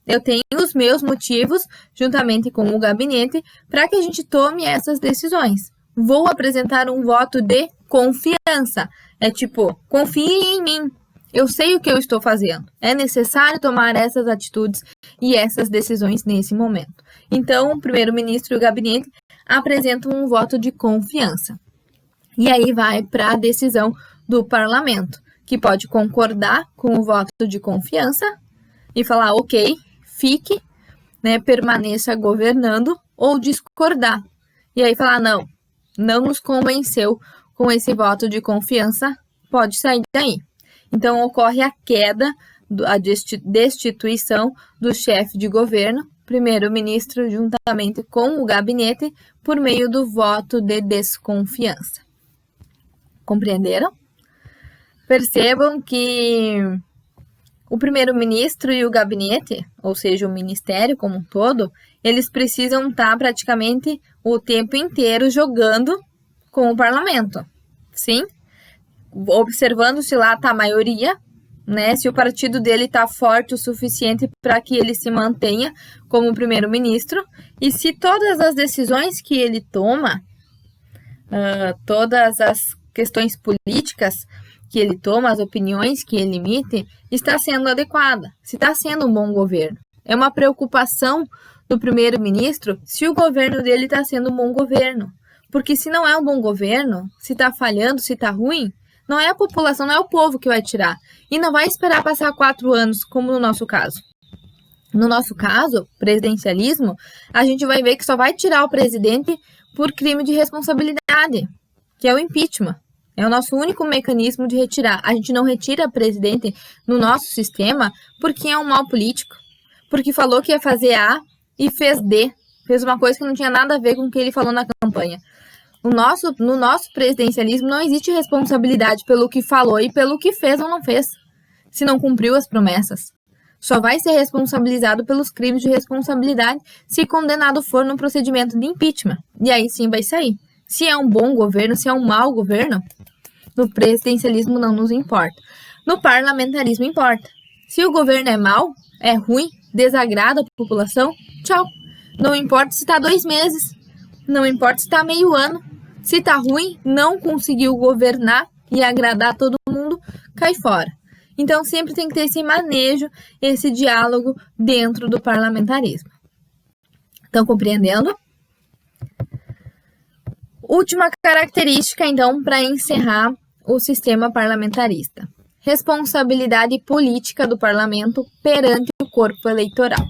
Speaker 1: Eu tenho os meus motivos, juntamente com o gabinete, para que a gente tome essas decisões. Vou apresentar um voto de confiança. É tipo, confie em mim. Eu sei o que eu estou fazendo. É necessário tomar essas atitudes e essas decisões nesse momento. Então, o primeiro-ministro e o gabinete apresentam um voto de confiança. E aí vai para a decisão do parlamento, que pode concordar com o voto de confiança e falar, ok, fique, né, permaneça governando, ou discordar. E aí falar, não nos convenceu com esse voto de confiança, pode sair daí. Então, ocorre a queda, a destituição do chefe de governo, primeiro-ministro, juntamente com o gabinete, por meio do voto de desconfiança. Compreenderam? Percebam que o primeiro-ministro e o gabinete, ou seja, o ministério como um todo, eles precisam estar praticamente o tempo inteiro jogando com o parlamento. Sim? Observando se lá está a maioria, né? Se o partido dele está forte o suficiente para que ele se mantenha como primeiro-ministro e se todas as decisões que ele toma, todas as questões políticas que ele toma, as opiniões que ele emite, está sendo adequada, se está sendo um bom governo. É uma preocupação do primeiro-ministro se o governo dele está sendo um bom governo. Porque se não é um bom governo, se está falhando, se está ruim, não é a população, não é o povo que vai tirar. E não vai esperar passar 4 anos, como no nosso caso. No nosso caso, presidencialismo, a gente vai ver que só vai tirar o presidente por crime de responsabilidade, que é o impeachment. É o nosso único mecanismo de retirar. A gente não retira presidente no nosso sistema porque é um mau político. Porque falou que ia fazer A e fez D. Fez uma coisa que não tinha nada a ver com o que ele falou na campanha. No nosso presidencialismo não existe responsabilidade pelo que falou e pelo que fez ou não fez, se não cumpriu as promessas. Só vai ser responsabilizado pelos crimes de responsabilidade se condenado for no procedimento de impeachment. E aí sim vai sair. Se é um bom governo, se é um mau governo, no presidencialismo não nos importa. No parlamentarismo importa. Se o governo é mau, é ruim, desagrada a população, tchau. Não importa se está 2 meses, não importa se está meio ano. Se está ruim, não conseguiu governar e agradar todo mundo, cai fora. Então sempre tem que ter esse manejo, esse diálogo dentro do parlamentarismo. Estão compreendendo? Última característica, então, para encerrar o sistema parlamentarista. Responsabilidade política do parlamento perante o corpo eleitoral.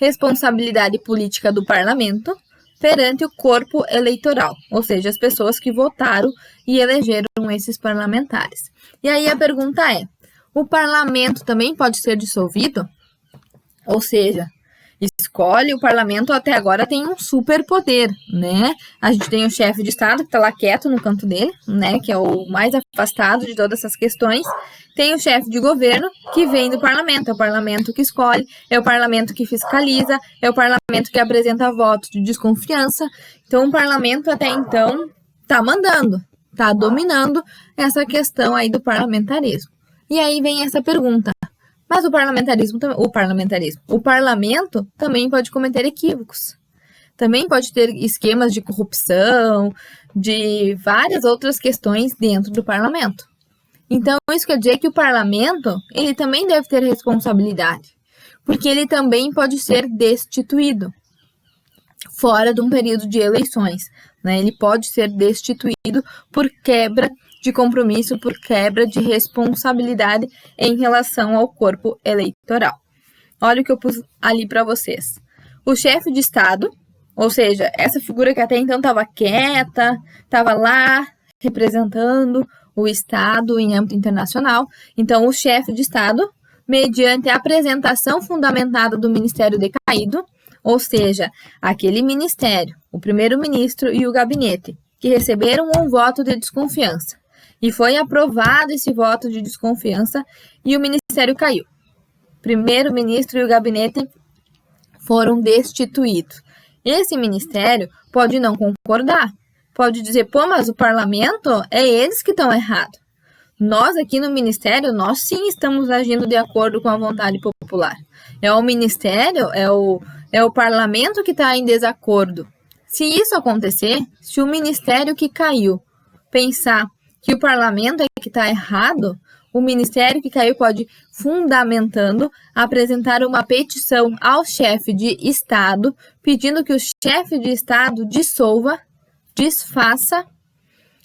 Speaker 1: Responsabilidade política do parlamento perante o corpo eleitoral, ou seja, as pessoas que votaram e elegeram esses parlamentares. E aí a pergunta é, o parlamento também pode ser dissolvido? Ou seja, escolhe o parlamento, até agora tem um superpoder, né? A gente tem o chefe de Estado que está lá quieto no canto dele, né? Que é o mais afastado de todas essas questões. Tem o chefe de governo que vem do parlamento, é o parlamento que escolhe, é o parlamento que fiscaliza, é o parlamento que apresenta votos de desconfiança. Então, o parlamento até então está mandando, está dominando essa questão aí do parlamentarismo. E aí vem essa pergunta. Mas o parlamento também pode cometer equívocos. Também pode ter esquemas de corrupção, de várias outras questões dentro do parlamento. Então, isso quer dizer que o parlamento, ele também deve ter responsabilidade, porque ele também pode ser destituído fora de um período de eleições, né? Ele pode ser destituído por quebra de compromisso por quebra de responsabilidade em relação ao corpo eleitoral. Olha o que eu pus ali para vocês. O chefe de Estado, ou seja, essa figura que até então estava quieta, estava lá representando o Estado em âmbito internacional. Então, o chefe de Estado, mediante a apresentação fundamentada do ministério decaído, ou seja, aquele ministério, o primeiro-ministro e o gabinete, que receberam um voto de desconfiança. E foi aprovado esse voto de desconfiança e o ministério caiu. Primeiro-ministro e o gabinete foram destituídos. Esse ministério pode não concordar, pode dizer, pô, mas o parlamento é eles que estão errados. Nós aqui no ministério, nós sim estamos agindo de acordo com a vontade popular. É o ministério, é o parlamento que está em desacordo. Se isso acontecer, se o ministério que caiu pensar que o parlamento é que está errado, o ministério que caiu pode, fundamentando, apresentar uma petição ao chefe de Estado, pedindo que o chefe de Estado desfaça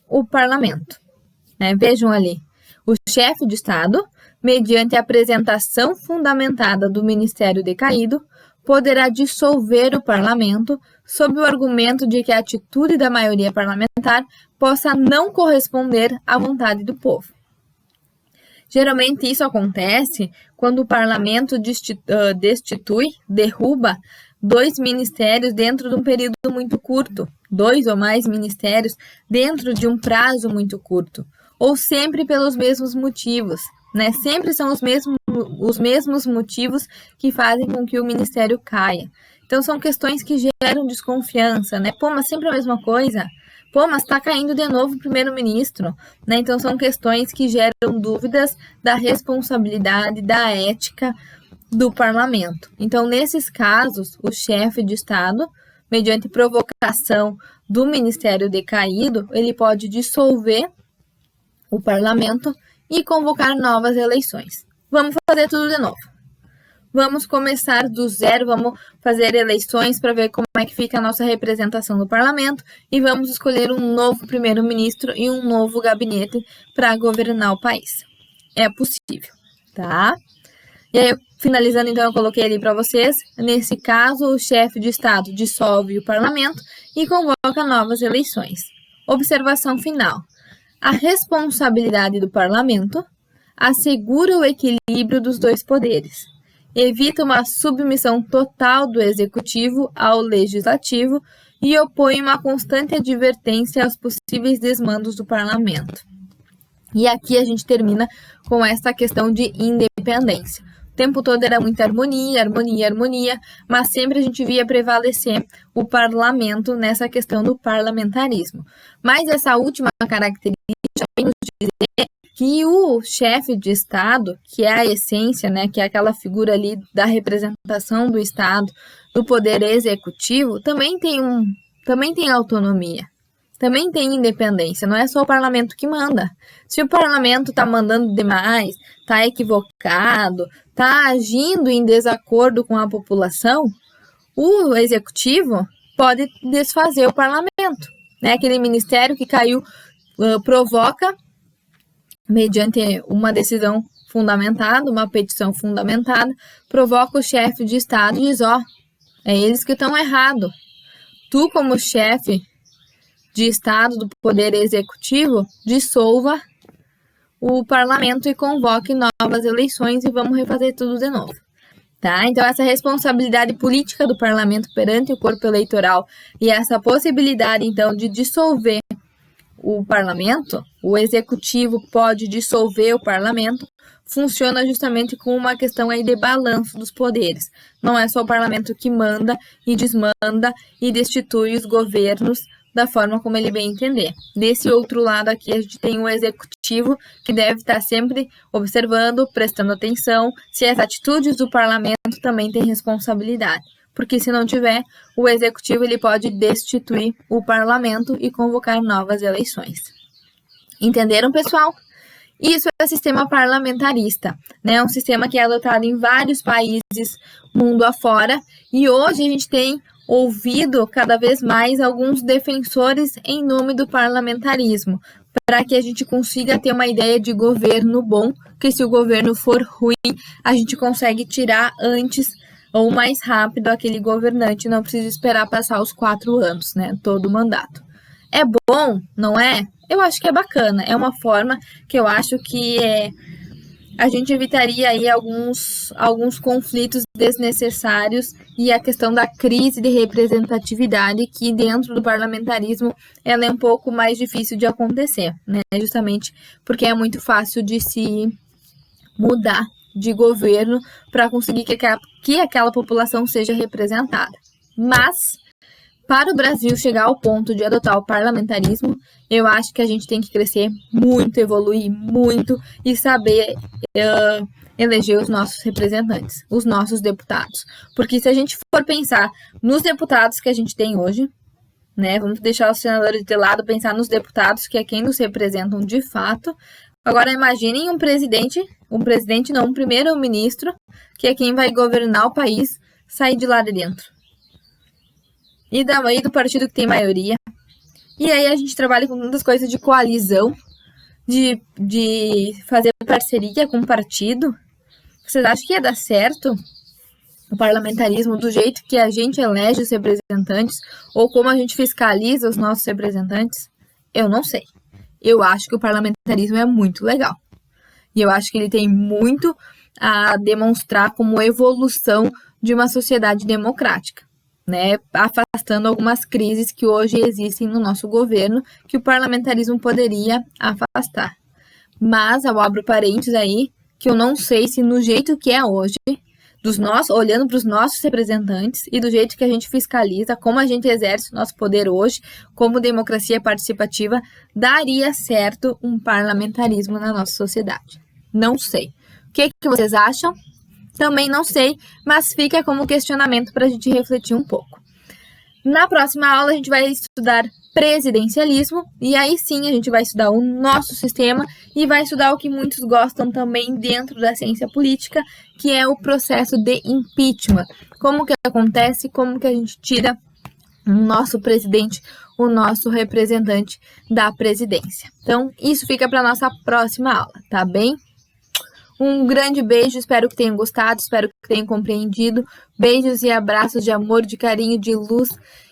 Speaker 1: o parlamento. Vejam ali, o chefe de Estado, mediante a apresentação fundamentada do ministério decaído, poderá dissolver o parlamento sob o argumento de que a atitude da maioria parlamentar possa não corresponder à vontade do povo. Geralmente isso acontece quando o parlamento derruba 2 ministérios dentro de um período muito curto, 2 ou mais ministérios dentro de um prazo muito curto, ou sempre pelos mesmos motivos, Sempre são os mesmos motivos que fazem com que o ministério caia. Então, são questões que geram desconfiança, Pô, mas sempre a mesma coisa? Pô, mas está caindo de novo o primeiro-ministro, Então, são questões que geram dúvidas da responsabilidade, da ética do parlamento. Então, nesses casos, o chefe de Estado, mediante provocação do ministério decaído, ele pode dissolver o parlamento e convocar novas eleições. Vamos fazer tudo de novo. Vamos começar do zero, vamos fazer eleições para ver como é que fica a nossa representação no parlamento e vamos escolher um novo primeiro-ministro e um novo gabinete para governar o país. É possível, tá? E aí, finalizando, então, eu coloquei ali para vocês, nesse caso, o chefe de Estado dissolve o parlamento e convoca novas eleições. Observação final. A responsabilidade do parlamento assegura o equilíbrio dos 2 poderes, evita uma submissão total do executivo ao legislativo e opõe uma constante advertência aos possíveis desmandos do parlamento. E aqui a gente termina com essa questão de independência. O tempo todo era muita harmonia, mas sempre a gente via prevalecer o parlamento nessa questão do parlamentarismo. Mas essa última característica vem nos dizer que o chefe de Estado, que é a essência, que é aquela figura ali da representação do Estado, do poder executivo, também tem autonomia. Também tem independência, não é só o parlamento que manda. Se o parlamento está mandando demais, está equivocado, está agindo em desacordo com a população, o executivo pode desfazer o parlamento. Aquele ministério que caiu provoca, mediante uma decisão fundamentada, uma petição fundamentada, provoca o chefe de Estado e diz, é eles que estão errados. Tu, como chefe de Estado do Poder Executivo, dissolva o parlamento e convoque novas eleições e vamos refazer tudo de novo. Tá? Então, essa responsabilidade política do parlamento perante o corpo eleitoral e essa possibilidade, então, de dissolver o parlamento, o executivo pode dissolver o parlamento, funciona justamente com uma questão aí de balanço dos poderes. Não é só o parlamento que manda e desmanda e destitui os governos da forma como ele bem entender. Desse outro lado aqui, a gente tem o executivo que deve estar sempre observando, prestando atenção, se as atitudes do parlamento também têm responsabilidade. Porque se não tiver, o executivo ele pode destituir o parlamento e convocar novas eleições. Entenderam, pessoal? Isso é o sistema parlamentarista, É um sistema que é adotado em vários países mundo afora e hoje a gente tem ouvido cada vez mais alguns defensores em nome do parlamentarismo, para que a gente consiga ter uma ideia de governo bom, que se o governo for ruim, a gente consegue tirar antes ou mais rápido aquele governante, não precisa esperar passar os 4 anos, né, todo o mandato. É bom, não é? Eu acho que é bacana, é uma forma que eu acho que a gente evitaria aí alguns conflitos desnecessários e a questão da crise de representatividade, que dentro do parlamentarismo ela é um pouco mais difícil de acontecer, né? Justamente porque é muito fácil de se mudar de governo para conseguir que aquela população seja representada. Mas, para o Brasil chegar ao ponto de adotar o parlamentarismo, eu acho que a gente tem que crescer muito, evoluir muito e saber eleger os nossos representantes, os nossos deputados. Porque se a gente for pensar nos deputados que a gente tem hoje, né, vamos deixar os senadores de lado, pensar nos deputados, que é quem nos representam de fato. Agora imaginem um primeiro-ministro, que é quem vai governar o país, sair de lá de dentro. E daí do partido que tem maioria. E aí a gente trabalha com muitas coisas de coalizão, de fazer parceria com o partido. Vocês acham que ia dar certo o parlamentarismo do jeito que a gente elege os representantes ou como a gente fiscaliza os nossos representantes? Eu não sei. Eu acho que o parlamentarismo é muito legal. E eu acho que ele tem muito a demonstrar como evolução de uma sociedade democrática, né, afastando algumas crises que hoje existem no nosso governo, que o parlamentarismo poderia afastar. Mas eu abro parênteses aí, que eu não sei se no jeito que é hoje, olhando para os nossos representantes e do jeito que a gente fiscaliza, como a gente exerce o nosso poder hoje, como democracia participativa, daria certo um parlamentarismo na nossa sociedade. Não sei. O que vocês acham? Também não sei, mas fica como questionamento para a gente refletir um pouco. Na próxima aula a gente vai estudar presidencialismo e aí sim a gente vai estudar o nosso sistema e vai estudar o que muitos gostam também dentro da ciência política, que é o processo de impeachment. Como que acontece, como que a gente tira o nosso presidente, o nosso representante da presidência. Então, isso fica para a nossa próxima aula, tá bem? Um grande beijo, espero que tenham gostado, espero que tenham compreendido. Beijos e abraços de amor, de carinho, de luz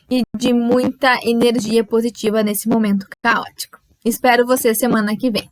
Speaker 1: e de muita energia positiva nesse momento caótico. Espero você semana que vem.